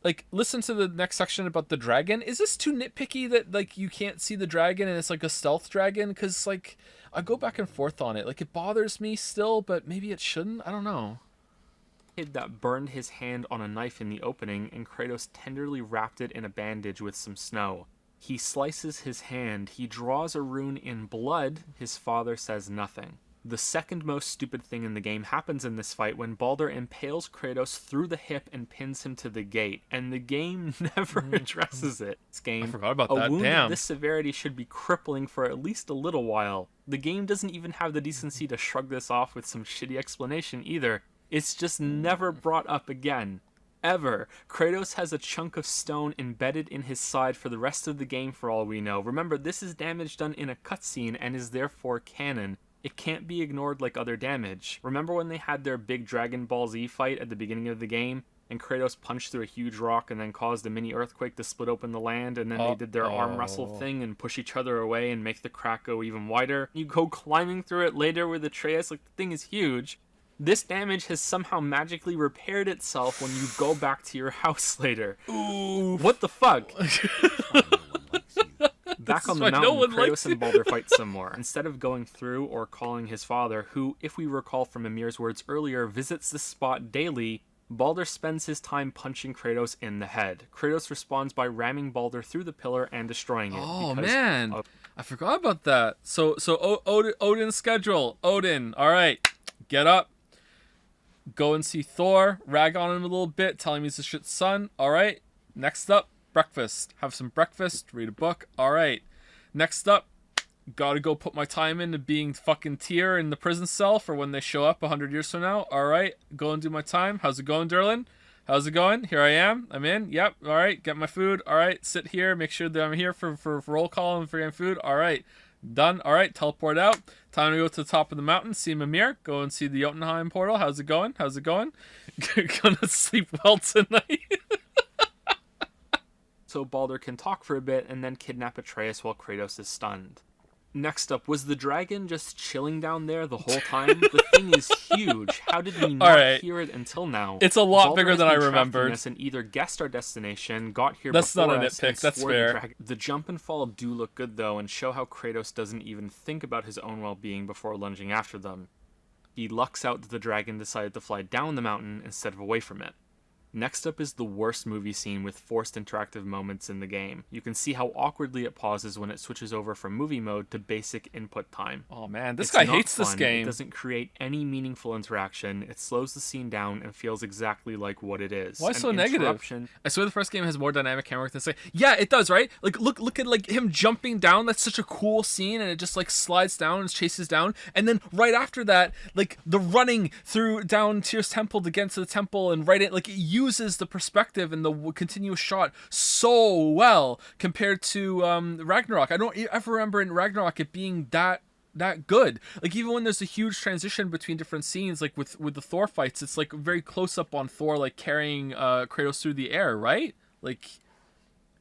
like, listen to the next section about the dragon. Is this too nitpicky that, like, you can't see the dragon and it's, like, a stealth dragon? Because, like, I go back and forth on it. Like, it bothers me still, but maybe it shouldn't? I don't know. kid that burned his hand on a knife in the opening, and Kratos tenderly wrapped it in a bandage with some snow. He slices his hand. He draws a rune in blood. His father says nothing. The second most stupid thing in the game happens in this fight when Baldur impales Kratos through the hip and pins him to the gate, and the game never addresses it. This game, I forgot about that. A wound Damn. of this severity should be crippling for at least a little while. The game doesn't even have the decency to shrug this off with some shitty explanation either. It's just never brought up again. Ever. Kratos has a chunk of stone embedded in his side for the rest of the game for all we know. Remember, this is damage done in a cutscene and is therefore canon. It can't be ignored like other damage. Remember when they had their big Dragon Ball Z fight at the beginning of the game, and Kratos punched through a huge rock and then caused a mini earthquake to split open the land, and then they did their arm wrestle thing and push each other away and make the crack go even wider? You go climbing through it later with Atreus, like, the thing is huge. This damage has somehow magically repaired itself when you go back to your house later. Ooh. What the fuck? Back on the mountain, Kratos and Baldur fight some more. Instead of going through or calling his father, who, if we recall from Ymir's words earlier, visits the spot daily, Baldur spends his time punching Kratos in the head. Kratos responds by ramming Baldur through the pillar and destroying it. Oh man, I forgot about that. So Odin's schedule. Odin, all right, get up. Go and see Thor, rag on him a little bit, tell him he's a shit son. All right. Next up, breakfast. Have some breakfast, read a book. All right. Next up, gotta go put my time into being fucking Tyr in the prison cell for when they show up 100 years from now. All right. Go and do my time. How's it going, Derlin? How's it going? Here I am. I'm in. Yep. All right. Get my food. All right. Sit here. Make sure that I'm here for roll call and for getting food. All right. Done. All right, teleport out. Time to go to the top of the mountain, see Mimir, go and see the Jotunheim portal. How's it going? How's it going? Gonna sleep well tonight. So Baldur can talk for a bit and then kidnap Atreus while Kratos is stunned. Next up, was the dragon just chilling down there the whole time? The thing is huge. How did we not hear it until now? It's a lot Baldur bigger than I remembered. And either guessed our destination, got here That's before not a us, nitpick. and That's swore fair. The jump and fall do look good though, and show how Kratos doesn't even think about his own well-being before lunging after them. He lucks out that the dragon decided to fly down the mountain instead of away from it. Next up is the worst movie scene with forced interactive moments in the game. You can see how awkwardly it pauses when it switches over from movie mode to basic input time. Oh man, this It's guy not hates this fun, game. It doesn't create any meaningful interaction. It slows the scene down and feels exactly like what it is. Why An so negative? interruption- I swear the first game has more dynamic camera work than say. Yeah, it does, right? Like look at like him jumping down. That's such a cool scene, and it just like slides down and chases down. And then right after that, like the running through down Tyr's temple to get into the temple, and right it like it uses the perspective and the continuous shot so well compared to Ragnarok. I don't ever remember in Ragnarok it being that good. Like even when there's a huge transition between different scenes, like with the Thor fights, it's like very close up on Thor like carrying Kratos through the air, right? Like,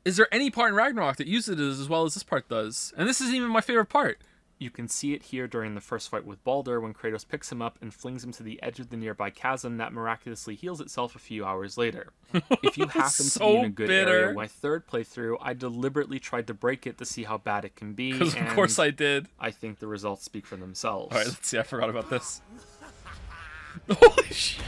is there any part in Ragnarok that uses it as well as this part does? And this isn't even my favorite part. You can see it here during the first fight with Baldur when Kratos picks him up and flings him to the edge of the nearby chasm that miraculously heals itself a few hours later. If you happen to be in a good area, my third playthrough, I deliberately tried to break it to see how bad it can be. Because of course I did. I think the results speak for themselves. Alright, let's see, I forgot about this. Holy shit.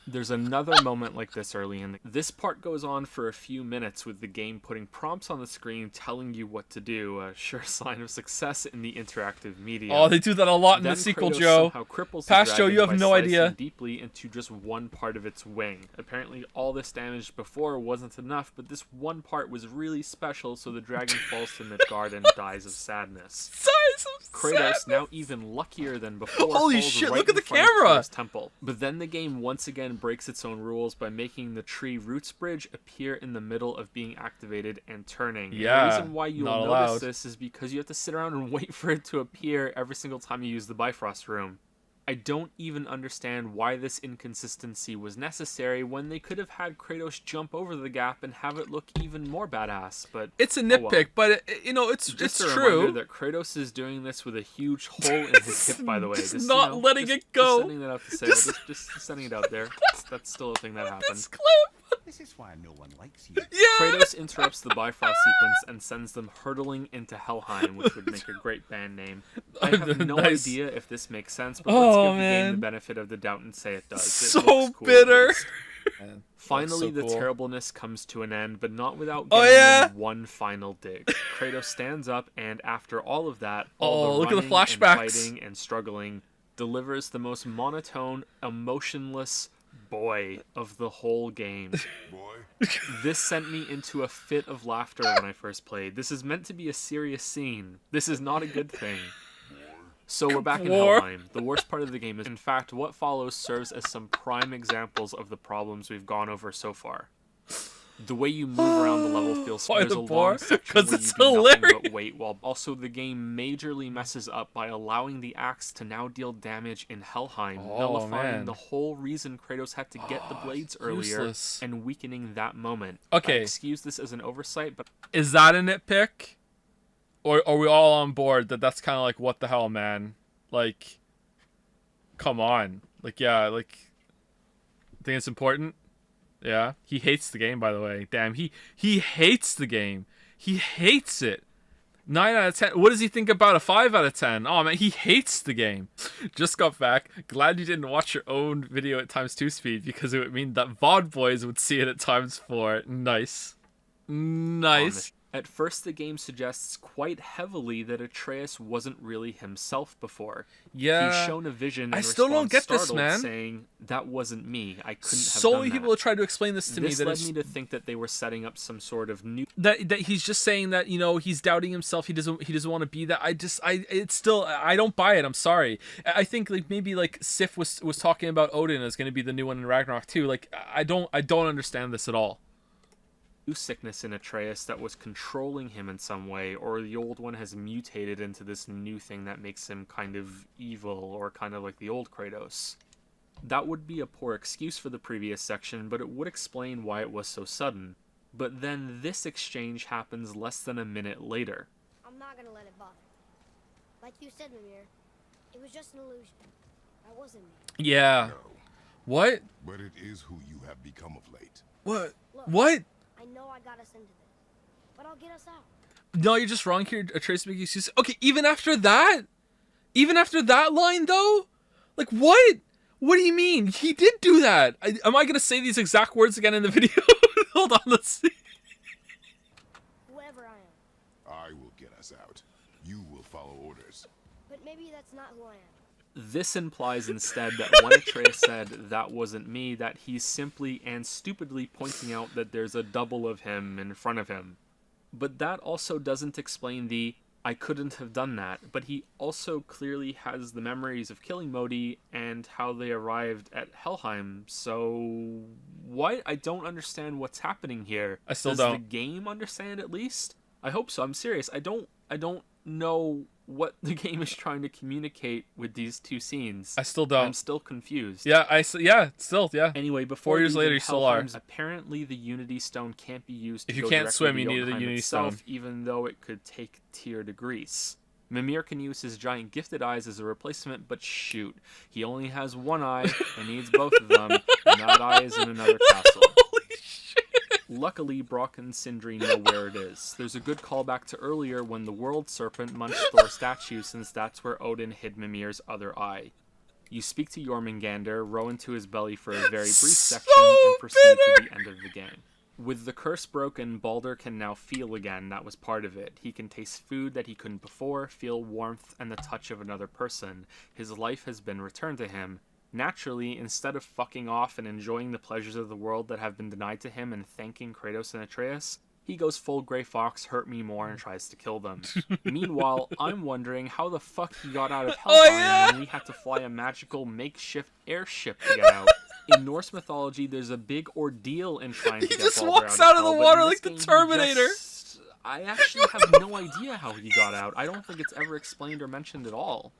There's another moment like this early in this part goes on for a few minutes with the game putting prompts on the screen telling you what to do, a sure sign of success in the interactive medium. Oh, they do that a lot in Then the sequel, Kratos Joe. somehow cripples Past the Joe, dragon you have by no slicing idea. deeply into just one part of its wing. Apparently all this damage before wasn't enough, but this one part was really special, so the dragon falls to Midgard and dies of sadness. Kratos, now even luckier than before, Holy falls shit, right look at in the front of camera! Tyr's temple. But then the game once again breaks its own rules by making the tree roots bridge appear in the middle of being activated and turning. Yeah, And the reason why you'll not notice allowed. this is because you have to sit around and wait for it to appear every single time you use the Bifrost room. I don't even understand why this inconsistency was necessary when they could have had Kratos jump over the gap and have it look even more badass, but it's a oh nitpick, well. but it's Just it's a true. reminder that Kratos is doing this with a huge hole in his hip, by the way. Just Just, not letting it go. Just sending that out to say, just sending it out there. That's still a thing that happened. This clip. This is why no one likes you. Yeah. Kratos interrupts the Bifrost sequence and sends them hurtling into Helheim, which would make a great band name. I have no Nice. idea if this makes sense, but let's give the game the benefit of the doubt and say it does. It So looks cool, at bitter. least. Finally, so the cool. terribleness comes to an end, but not without Oh, getting yeah? in one final dig. Kratos stands up, and after all of that, Oh, all the look at the running flashbacks. and fighting and struggling, delivers the most monotone, emotionless boy of the whole game. Boy, This sent me into a fit of laughter when I first played. This is meant to be a serious scene. This is not a good thing. So we're back in War. Helheim. The worst part of the game is, in fact, what follows serves as some prime examples of the problems we've gone over so far. The way you move around the level feels Why there's the a long boar? section 'Cause where it's you do nothing but hilarious. wait, while also the game majorly messes up by allowing the axe to now deal damage in Helheim, Oh, nullifying man. the whole reason Kratos had to get the blades earlier useless. and weakening that moment. Okay. I excuse this as an oversight, but Is that a nitpick? Or are we all on board that that's kind of like, what the hell, man? Like, come on. Like, yeah, like, think it's important? Yeah. He hates the game, by the way. Damn, he hates the game. He hates it. 9 out of 10. What does he think about a 5 out of 10? Oh, man, he hates the game. Just got back. Glad you didn't watch your own video at ×2 speed, because it would mean that VOD boys would see it at ×4. Nice. Nice. At first, the game suggests quite heavily that Atreus wasn't really himself before. Yeah. He's shown a vision and I still don't get this, startled, man. saying, that wasn't me. I couldn't have So done many that. people have tried to explain this to me. This That led it's, me to think that they were setting up some sort of new... that he's just saying that, you know, he's doubting himself. He doesn't want to be that. It's still, I don't buy it. I'm sorry. I think like maybe like Sif was talking about Odin as going to be the new one in Ragnarok too. Like I don't understand this at all. new sickness in Atreus that was controlling him in some way, or the old one has mutated into this new thing that makes him kind of evil, or kind of like the old Kratos. That would be a poor excuse for the previous section, but it would explain why it was so sudden. But then this exchange happens less than a minute later. I'm not gonna let it bother. Like you said, Mimir, it was just an illusion. That wasn't me. Yeah. no. What? But it is who you have become of late. What? Look, What? I know I got us into this, but I'll get us out. No, you're just wrong here. Atreus making excuses. Okay, even after that line though, like what? What do you mean? He did do that. Am I going to say these exact words again in the video? Hold on, let's see. Whoever I am. I will get us out. You will follow orders. But maybe that's not who I am. This implies instead that when Atreus said, "That wasn't me," that he's simply and stupidly pointing out that there's a double of him in front of him. But that also doesn't explain the, "I couldn't have done that," but he also clearly has the memories of killing Modi and how they arrived at Helheim, so what? I don't understand what's happening here. I still Does don't. the game understand at least? I hope so. I'm serious. I don't know what the game is trying to communicate with these two scenes. I still don't. I'm still confused. Yeah, still. Anyway, before 4 years leaving later, you still are. Helheim's, apparently the Unity Stone can't be used to If you go can't directly swim, to you need a Jotunheim Unity itself, Stone. even though it could take Tyr to Greece. Mimir can use his giant gifted eyes as a replacement, but shoot, he only has one eye and needs both of them, and that eye is in another castle. Holy shit! Luckily, Brock and Sindri know where it is. There's a good callback to earlier when the World Serpent munched Thor's statue, since that's where Odin hid Mimir's other eye. You speak to Jormungandr, row into his belly for a very brief section, and proceed to the end of the game. With the curse broken, Baldur can now feel again. That was part of it. He can taste food that he couldn't before, feel warmth and the touch of another person. His life has been returned to him. Naturally, instead of fucking off and enjoying the pleasures of the world that have been denied to him and thanking Kratos and Atreus, he goes full Grey Fox, hurt me more, and tries to kill them. Meanwhile, I'm wondering how the fuck he got out of Helheim when we had to fly a magical makeshift airship to get out. In Norse mythology, there's a big ordeal in trying to get just Baldur walks out out of the hell, but water in like this the game, he Terminator. I actually have no idea how he got out. I don't think it's ever explained or mentioned at all.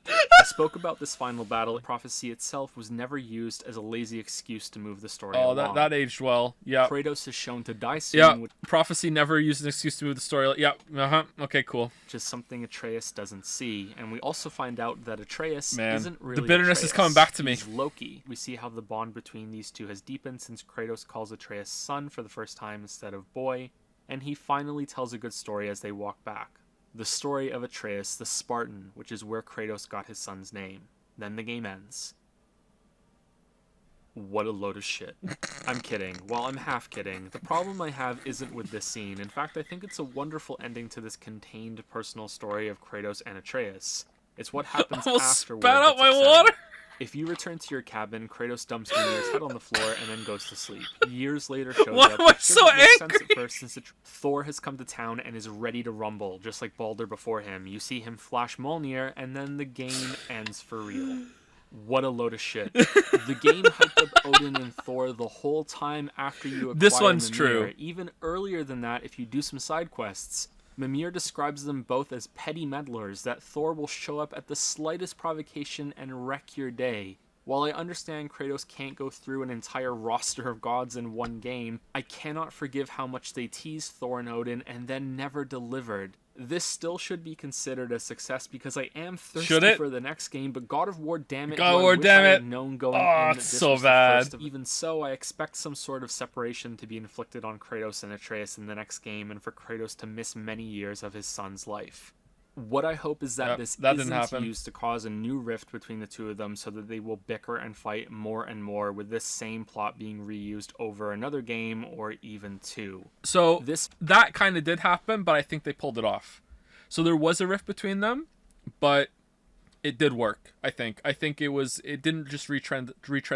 I spoke about this final battle. Prophecy itself was never used as a lazy excuse to move the story along. That aged well. Yeah. Kratos is shown to die soon, Yeah. which Prophecy never used an excuse to move the story. Yeah. Okay, cool. is something Atreus doesn't see. And we also find out that Atreus Man, isn't really the bitterness is Atreus. coming back to me. He's Loki. We see how the bond between these two has deepened since Kratos calls Atreus son for the first time instead of boy, and he finally tells a good story as they walk back. The story of Atreus the Spartan, which is where Kratos got his son's name. Then the game ends. What a load of shit. I'm kidding. Well, I'm half kidding. The problem I have isn't with this scene. In fact, I think it's a wonderful ending to this contained personal story of Kratos and Atreus. It's what happens Almost afterward. spat out that's my upsetting. water. If you return to your cabin, Kratos dumps Mimir's head on the floor and then goes to sleep. Years later shows Why up. am I which so doesn't make sense angry? at first, since Thor has come to town and is ready to rumble, just like Baldur before him. You see him flash Mjolnir, and then the game ends for real. What a load of shit. The game hyped up Odin and Thor the whole time after you acquire This one's Mimir. true. Even earlier than that, if you do some side quests, Mimir describes them both as petty meddlers, that Thor will show up at the slightest provocation and wreck your day. While I understand Kratos can't go through an entire roster of gods in one game, I cannot forgive how much they teased Thor and Odin and then never delivered. This still should be considered a success because I am thirsty for the next game, but God of War, damn it, God of War, damn I it. had known going Oh, in that it's this so was the bad. first of- Even so, I expect some sort of separation to be inflicted on Kratos and Atreus in the next game, and for Kratos to miss many years of his son's life. What I hope is that this that didn't isn't happen. used to cause a new rift between the two of them so that they will bicker and fight more and more, with this same plot being reused over another game or even two. So This that kind of did happen, but I think they pulled it off. So there was a rift between them, but it did work. I think it didn't just retread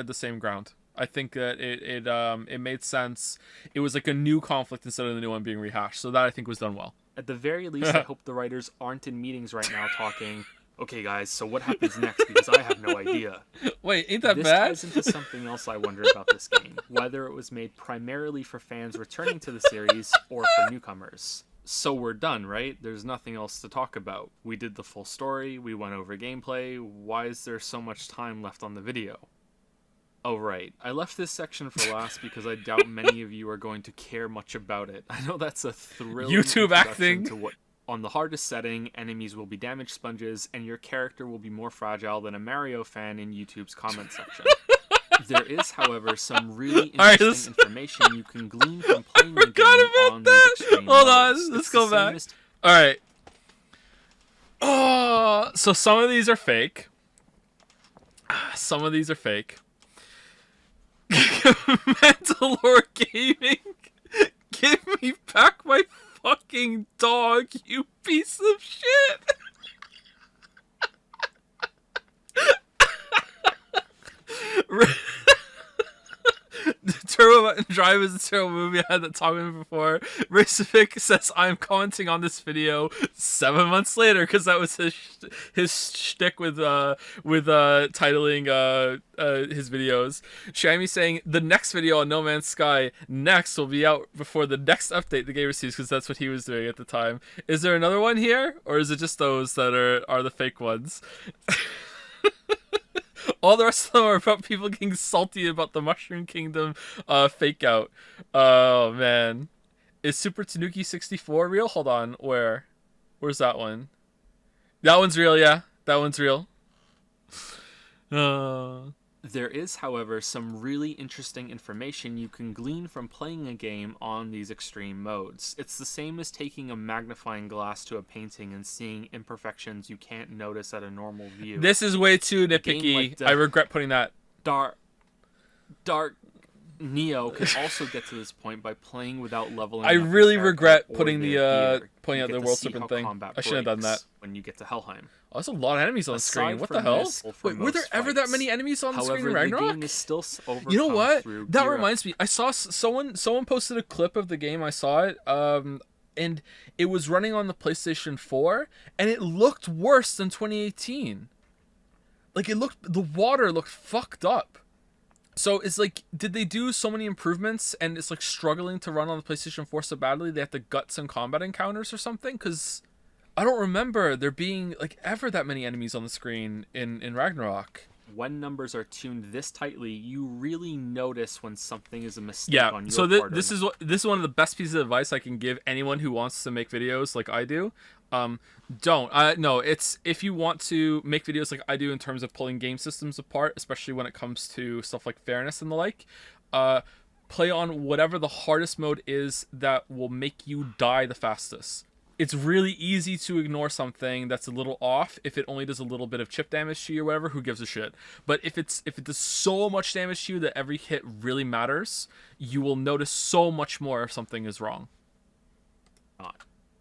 the same ground. I think that it made sense. It was like a new conflict instead of the new one being rehashed. So that I think was done well. At the very least, I hope the writers aren't in meetings right now talking, okay guys, so what happens next, because I have no idea. Wait, ain't that This bad? ties into something else I wonder about this game, whether it was made primarily for fans returning to the series or for newcomers. So we're done, right? There's nothing else to talk about. We did the full story, we went over gameplay. Why is there so much time left on the video? Oh right, I left this section for last because I doubt many of you are going to care much about it. I know that's a thrilling YouTube introduction acting. to what on the hardest setting, enemies will be damage sponges, and your character will be more fragile than a Mario fan in YouTube's comment section. There is, however, some really Alright, interesting information you can glean from playing the Forgot game about on that. these extreme Hold modes. on, let's It's go the same back. as- All right. Oh, so some of these are fake. Some of these are fake. Mandalore Gaming, give me back my fucking dog, you piece of shit. Turbo Drive is a terrible movie. I had that talk with him before. Racific says I'm commenting on this video 7 months later because that was his shtick with titling his videos. Shammy saying the next video on No Man's Sky next will be out before the next update the game receives because that's what he was doing at the time. Is there another one here, or is it just those that are the fake ones? All the rest of them are about people getting salty about the Mushroom Kingdom fake out. Oh, man. Is Super Tanuki 64 real? Hold on. Where's that one? That one's real, yeah. That one's real. There is, however, some really interesting information you can glean from playing a game on these extreme modes. It's the same as taking a magnifying glass to a painting and seeing imperfections you can't notice at a normal view. This is way too nitpicky. I regret putting that. Dark Neo can also get to this point by playing without leveling. I really regret putting pointing out the World Serpent thing. I shouldn't have done that. When you get to Helheim. Oh, there's a lot of enemies on the screen. What the hell? Wait, were there ever that many enemies on the screen in Ragnarok? The game is still you know what? That reminds me. I saw someone posted a clip of the game. I saw it. And it was running on the PlayStation 4, and it looked worse than 2018. Like the water looked fucked up. So it's like, did they do so many improvements and it's like struggling to run on the PlayStation 4 so badly they have to gut some combat encounters or something? Because I don't remember there being like ever that many enemies on the screen in Ragnarok. When numbers are tuned this tightly, you really notice when something is a mistake on your part. This is one of the best pieces of advice I can give anyone who wants to make videos like I do. It's if you want to make videos like I do in terms of pulling game systems apart, especially when it comes to stuff like fairness and the like, play on whatever the hardest mode is that will make you die the fastest. It's really easy to ignore something that's a little off if it only does a little bit of chip damage to you or whatever. Who gives a shit? But if it does so much damage to you that every hit really matters, you will notice so much more if something is wrong.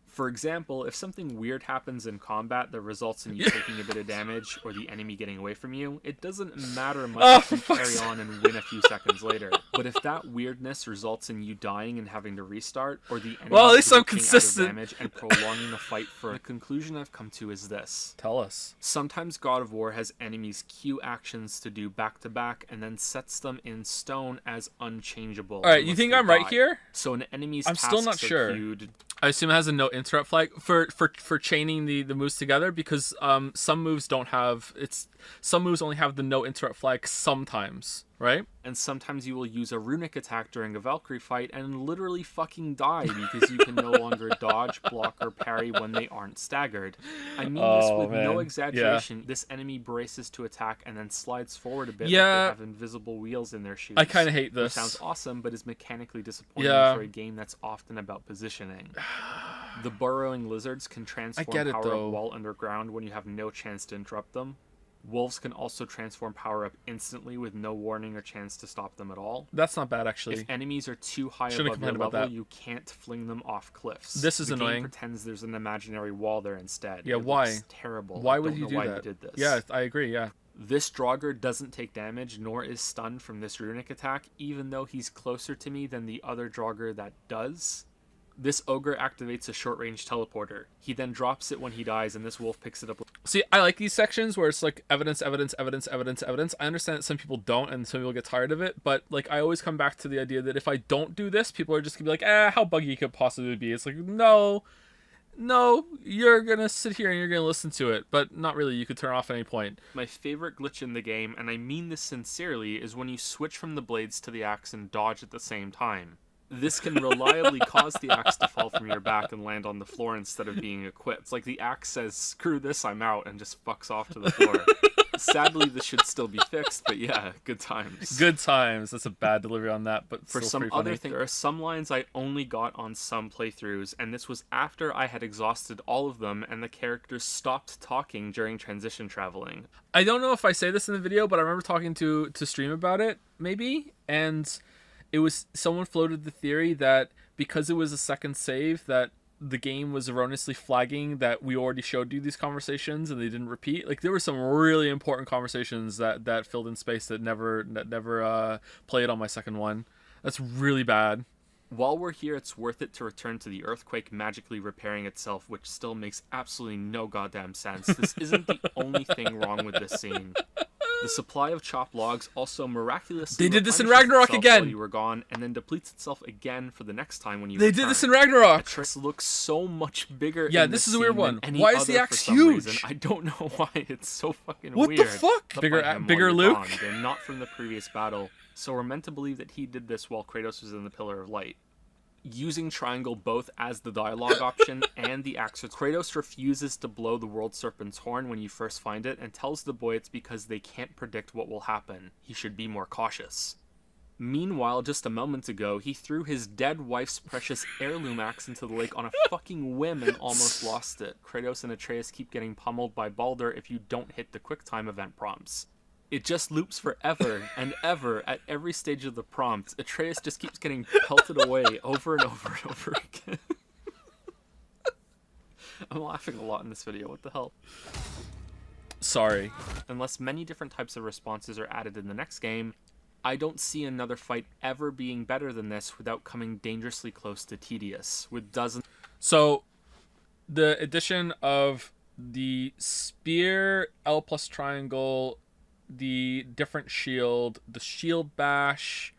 For example, if something weird happens in combat that results in you taking a bit of damage or the enemy getting away from you, it doesn't matter much if you carry on and win a few seconds later. But if that weirdness results in you dying and having to restart, or the enemy at least I'm taking consistent. damage and prolonging the fight for the conclusion I've come to is this. Tell us. Sometimes God of War has enemies queue actions to do back to back and then sets them in stone as unchangeable. Alright, you think I'm right here? So an enemy's I'm still not sure. Queued. I assume it has a no interrupt flag for chaining the moves together because some moves some moves only have the no interrupt flag sometimes, right? And sometimes you will use a runic attack during a Valkyrie fight and literally fucking die because you can no longer dodge, block, or parry when they aren't staggered. I mean this with no exaggeration. Yeah. This enemy braces to attack and then slides forward a bit like they have invisible wheels in their shoes. I kind of hate this. Which sounds awesome, but is mechanically disappointing for a game that's often about positioning. The burrowing lizards can transform power up while underground when you have no chance to interrupt them. Wolves can also transform power up instantly with no warning or chance to stop them at all. That's not bad, actually. If enemies are too high above your level, you can't fling them off cliffs. This is annoying. The game pretends there's an imaginary wall there instead. Yeah, it why? Looks terrible. Why would you know do why that? You did this. Yeah, I agree, yeah. This Draugr doesn't take damage, nor is stunned from this runic attack, even though he's closer to me than the other Draugr that does. This ogre activates a short-range teleporter. He then drops it when he dies, and this wolf picks it up. See, I like these sections where it's like evidence, evidence, evidence, evidence, evidence. I understand that some people don't, and some people get tired of it, but like I always come back to the idea that if I don't do this, people are just gonna be like, how buggy could it possibly be? It's like, no, you're gonna sit here and you're gonna listen to it, but not really. You could turn off at any point. My favorite glitch in the game, and I mean this sincerely, is when you switch from the blades to the axe and dodge at the same time. This can reliably cause the axe to fall from your back and land on the floor instead of being equipped. It's like the axe says, screw this, I'm out, and just fucks off to the floor. Sadly, this should still be fixed, but yeah, good times. Good times. That's a bad delivery on that, but For still some pretty other funny. thing, there are some lines I only got on some playthroughs, and this was after I had exhausted all of them and the characters stopped talking during transition traveling. I don't know if I say this in the video, but I remember talking to Stream about it, maybe, and it was someone floated the theory that because it was a second save, that the game was erroneously flagging that we already showed you these conversations and they didn't repeat. Like, there were some really important conversations that filled in space that never played on my second one. That's really bad. While we're here, it's worth it to return to the earthquake magically repairing itself, which still makes absolutely no goddamn sense. This isn't the only thing wrong with this scene. The supply of chopped logs also miraculously They did this in replenishes Ragnarok itself again! while you were gone, and then depletes itself again for the next time when you They return. did this in Ragnarok! Atreus looks so much bigger. Yeah, in this this is a weird scene than one. any Why is the other axe for some huge? reason. I don't know why. It's so fucking What weird. the fuck? Up Bigger by him bigger while you're Luke? gone. They're not from the previous battle, so we're meant to believe that he did this while Kratos was in the Pillar of Light. Using triangle both as the dialogue option and the axe, Kratos refuses to blow the World Serpent's horn when you first find it and tells the boy it's because they can't predict what will happen. He should be more cautious. Meanwhile, just a moment ago, he threw his dead wife's precious heirloom axe into the lake on a fucking whim and almost lost it. Kratos and Atreus keep getting pummeled by Baldur if you don't hit the QuickTime event prompts. It just loops forever and ever at every stage of the prompt. Atreus just keeps getting pelted away over and over and over again. I'm laughing a lot in this video, what the hell? Sorry. Unless many different types of responses are added in the next game, I don't see another fight ever being better than this without coming dangerously close to tedious, with dozens... So, the addition of the spear, L plus triangle, the different shield, the shield bash,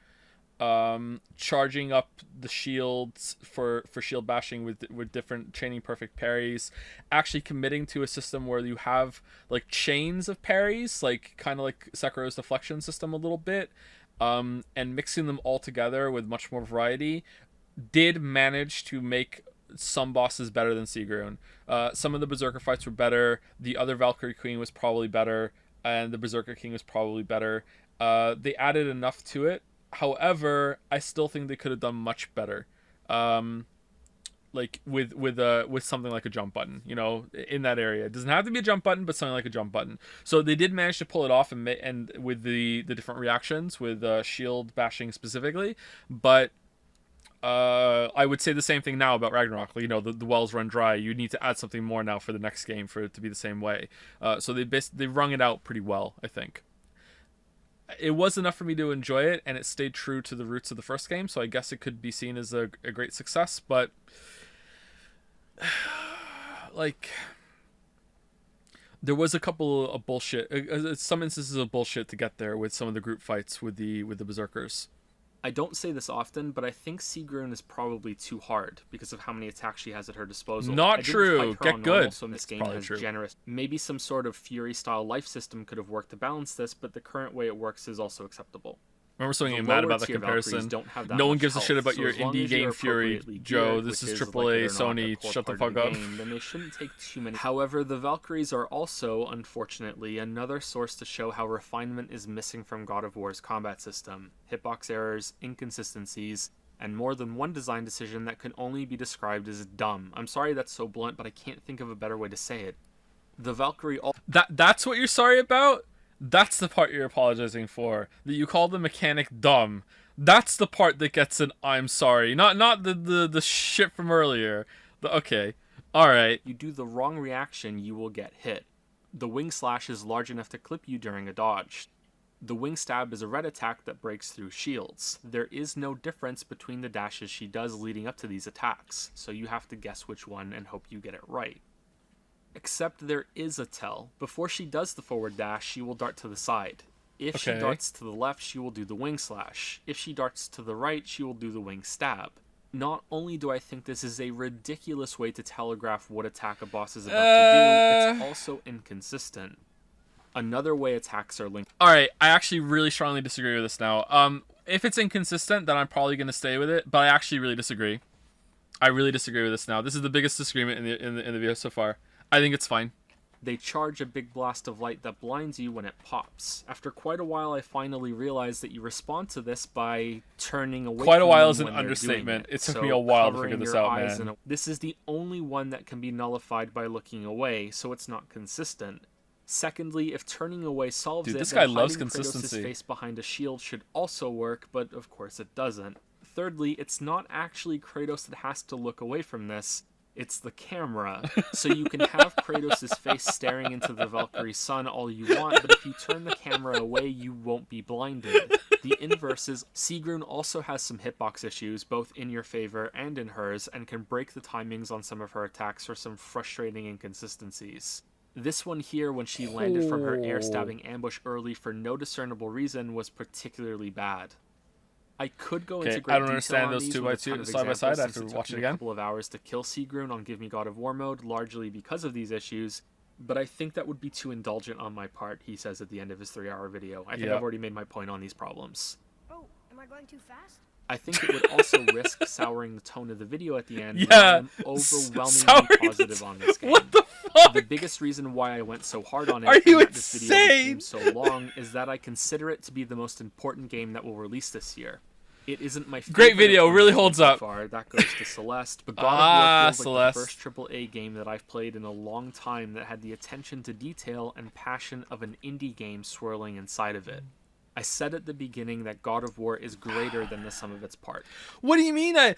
charging up the shields for shield bashing with different chaining perfect parries, actually committing to a system where you have like chains of parries, like kind of like Sekiro's deflection system a little bit, and mixing them all together with much more variety, did manage to make some bosses better than Sigrun. Some of the Berserker fights were better. The other Valkyrie Queen was probably better, and the Berserker King was probably better. They added enough to it. However, I still think they could have done much better. Like with something like a jump button, you know, in that area. It doesn't have to be a jump button, but something like a jump button. So they did manage to pull it off, and with the different reactions with shield bashing specifically. But I would say the same thing now about Ragnarok. You know, the wells run dry. You need to add something more now for the next game for it to be the same way. So they wrung it out pretty well, I think. It was enough for me to enjoy it, and it stayed true to the roots of the first game, so I guess it could be seen as a great success, but like, there was a couple of bullshit, some instances of bullshit to get there with some of the group fights with the Berserkers. I don't say this often, but I think Sigrun is probably too hard because of how many attacks she has at her disposal. Not true. Get good. So this game probably has true. generous. Maybe some sort of Fury-style life system could have worked to balance this, but the current way it works is also acceptable. Remember something The getting mad lower about the tier comparison? Valkyries don't have that No one much gives a health, shit about so your as long indie as you're game Fury. appropriately Joe, geared, this which is like AAA, they're not a Sony, core shut the part fuck of up. game, then they shouldn't take too many. However, the Valkyries are also, unfortunately, another source to show how refinement is missing from God of War's combat system. Hitbox errors, inconsistencies, and more than one design decision that can only be described as dumb. I'm sorry that's so blunt, but I can't think of a better way to say it. The Valkyrie... That's what you're sorry about? That's the part you're apologizing for. That you call the mechanic dumb. That's the part that gets an I'm sorry. Not the shit from earlier. Okay. Alright. You do the wrong reaction, you will get hit. The wing slash is large enough to clip you during a dodge. The wing stab is a red attack that breaks through shields. There is no difference between the dashes she does leading up to these attacks, so you have to guess which one and hope you get it right. Except there is a tell. Before she does the forward dash, she will dart to the side. If she darts to the left, she will do the wing slash. If she darts to the right, she will do the wing stab. Not only do I think this is a ridiculous way to telegraph what attack a boss is about to do, it's also inconsistent. Another way attacks are linked. Alright, I actually really strongly disagree with this now. If it's inconsistent, then I'm probably going to stay with it, but I actually really disagree. I really disagree with this now. This is the biggest disagreement in the video so far. I think it's fine. They charge a big blast of light that blinds you when it pops. After quite a while, I finally realized that you respond to this by turning away Quite a from while them is an when they're understatement. doing It took So me a while to covering figure this your out, eyes man. This is the only one that can be nullified by looking away, so it's not consistent. Secondly, if turning away solves Dude, it, this then guy loves hiding consistency. Kratos' face behind a shield should also work, but of course it doesn't. Thirdly, it's not actually Kratos that has to look away from this. It's the camera. So you can have Kratos' face staring into the Valkyrie sun all you want, but if you turn the camera away, you won't be blinded. The inverse is Sigrun also has some hitbox issues, both in your favor and in hers, and can break the timings on some of her attacks for some frustrating inconsistencies. This one here, when she landed from her air stabbing ambush early for no discernible reason, was particularly bad. I could go into great I don't detail understand on those these 2 with by a ton 2 of side by side examples, after since watching it took me a again. couple of hours to kill Sigrun on Give Me God of War mode, largely because of these issues, but I think that would be too indulgent on my part, he says at the end of his 3-hour video. I think I've already made my point on these problems. Oh, am I going too fast? I think it would also risk souring the tone of the video at the end, but Yeah, I'm overwhelmingly souring positive on this game. What the fuck? The biggest reason why I went so hard on it Are and you that this video insane? became so long is that I consider it to be the most important game that will release this year. It isn't my favorite. Great video, really holds so up. far. That goes to Celeste, but God of War feels Celeste. like the first AAA game that I've played in a long time that had the attention to detail and passion of an indie game swirling inside of it. I said at the beginning that God of War is greater than the sum of its parts. What do you mean I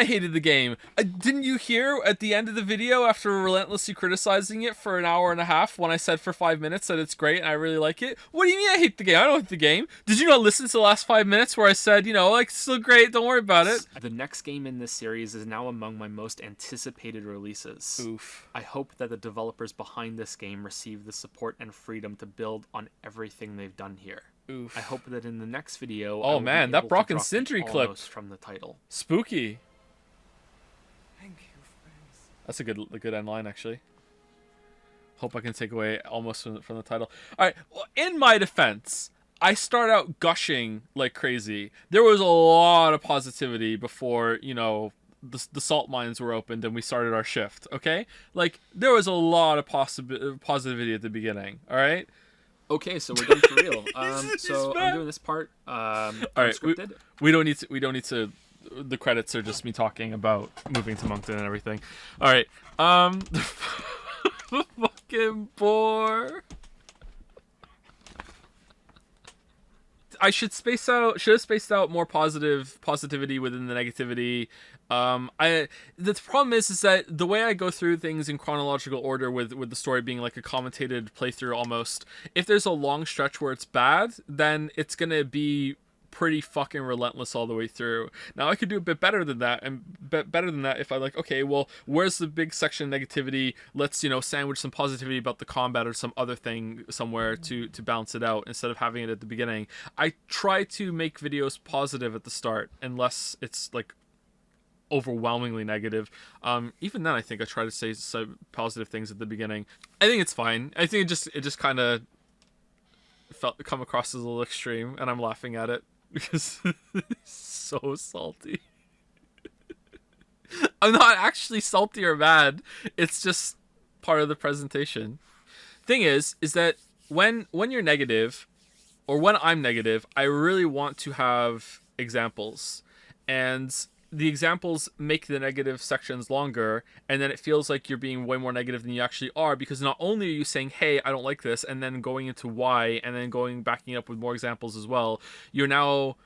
hated the game? Didn't you hear at the end of the video after relentlessly criticizing it for an hour and a half when I said for 5 minutes that it's great and I really like it? What do you mean I hate the game? I don't hate the game. Did you not listen to the last 5 minutes where I said, like, it's still great, don't worry about it? The next game in this series is now among my most anticipated releases. Oof. I hope that the developers behind this game receive the support and freedom to build on everything they've done here. Oof. I hope that in the next video, Oh, I will man, be that able Brock to and drop Sindri the clip. almost from the title. Spooky. Thank you, friends. That's a good end line, actually. Hope I can take away almost from the title. All right, well, in my defense, I start out gushing like crazy. There was a lot of positivity before, the salt mines were opened and we started our shift, okay? Like, there was a lot of positivity at the beginning, all right? Okay, so we're done for real. So I'm doing this part. All right, unscripted. we don't need to. The credits are just me talking about moving to Moncton and everything. All right, fucking bore. I should have spaced out more positivity within the negativity. The problem is that the way I go through things in chronological order with the story being like a commentated playthrough almost, if there's a long stretch where it's bad, then it's gonna be pretty fucking relentless all the way through. Now I could do a bit better than that, and better than that if I okay, well, where's the big section of negativity? Let's sandwich some positivity about the combat or some other thing somewhere to balance it out instead of having it at the beginning. I try to make videos positive at the start unless it's like overwhelmingly negative. Even then, I think I try to say some positive things at the beginning. I think it's fine. I think it just kind of come across as a little extreme, and I'm laughing at it because it's so salty. I'm not actually salty or mad. It's just part of the presentation. Thing is that when you're negative, or when I'm negative, I really want to have examples, and the examples make the negative sections longer, and then it feels like you're being way more negative than you actually are, because not only are you saying, hey, I don't like this, and then going into why, and then backing up with more examples as well, you're now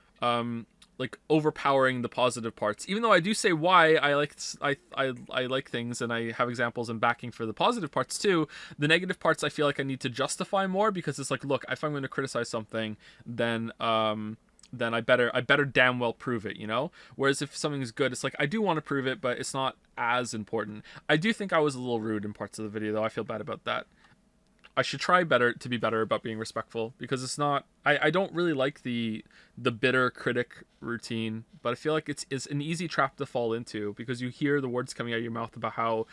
overpowering the positive parts. Even though I do say why I like things, and I have examples and backing for the positive parts too, the negative parts I feel like I need to justify more, because it's like, look, if I'm going to criticize something, then I better damn well prove it, Whereas if something's good, it's like, I do want to prove it, but it's not as important. I do think I was a little rude in parts of the video, though. I feel bad about that. I should try to be better about being respectful, because it's not, I don't really like the bitter critic routine, but I feel like it's an easy trap to fall into, because you hear the words coming out of your mouth about how,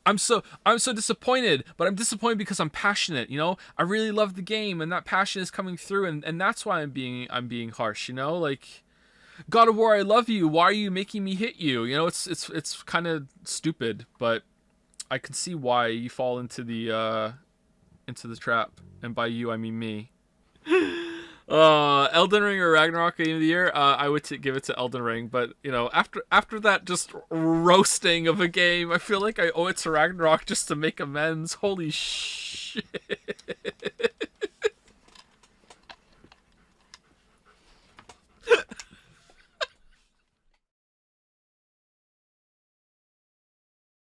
I'm so disappointed, but I'm disappointed because I'm passionate, I really love the game, and that passion is coming through, and that's why I'm being harsh, like, God of War, I love you, why are you making me hit you? It's kind of stupid, but I can see why you fall into the trap, and by you I mean me. Elden Ring or Ragnarok Game of the Year? I would give it to Elden Ring, but you know, after that just roasting of a game, I feel like I owe it to Ragnarok just to make amends. Holy shit!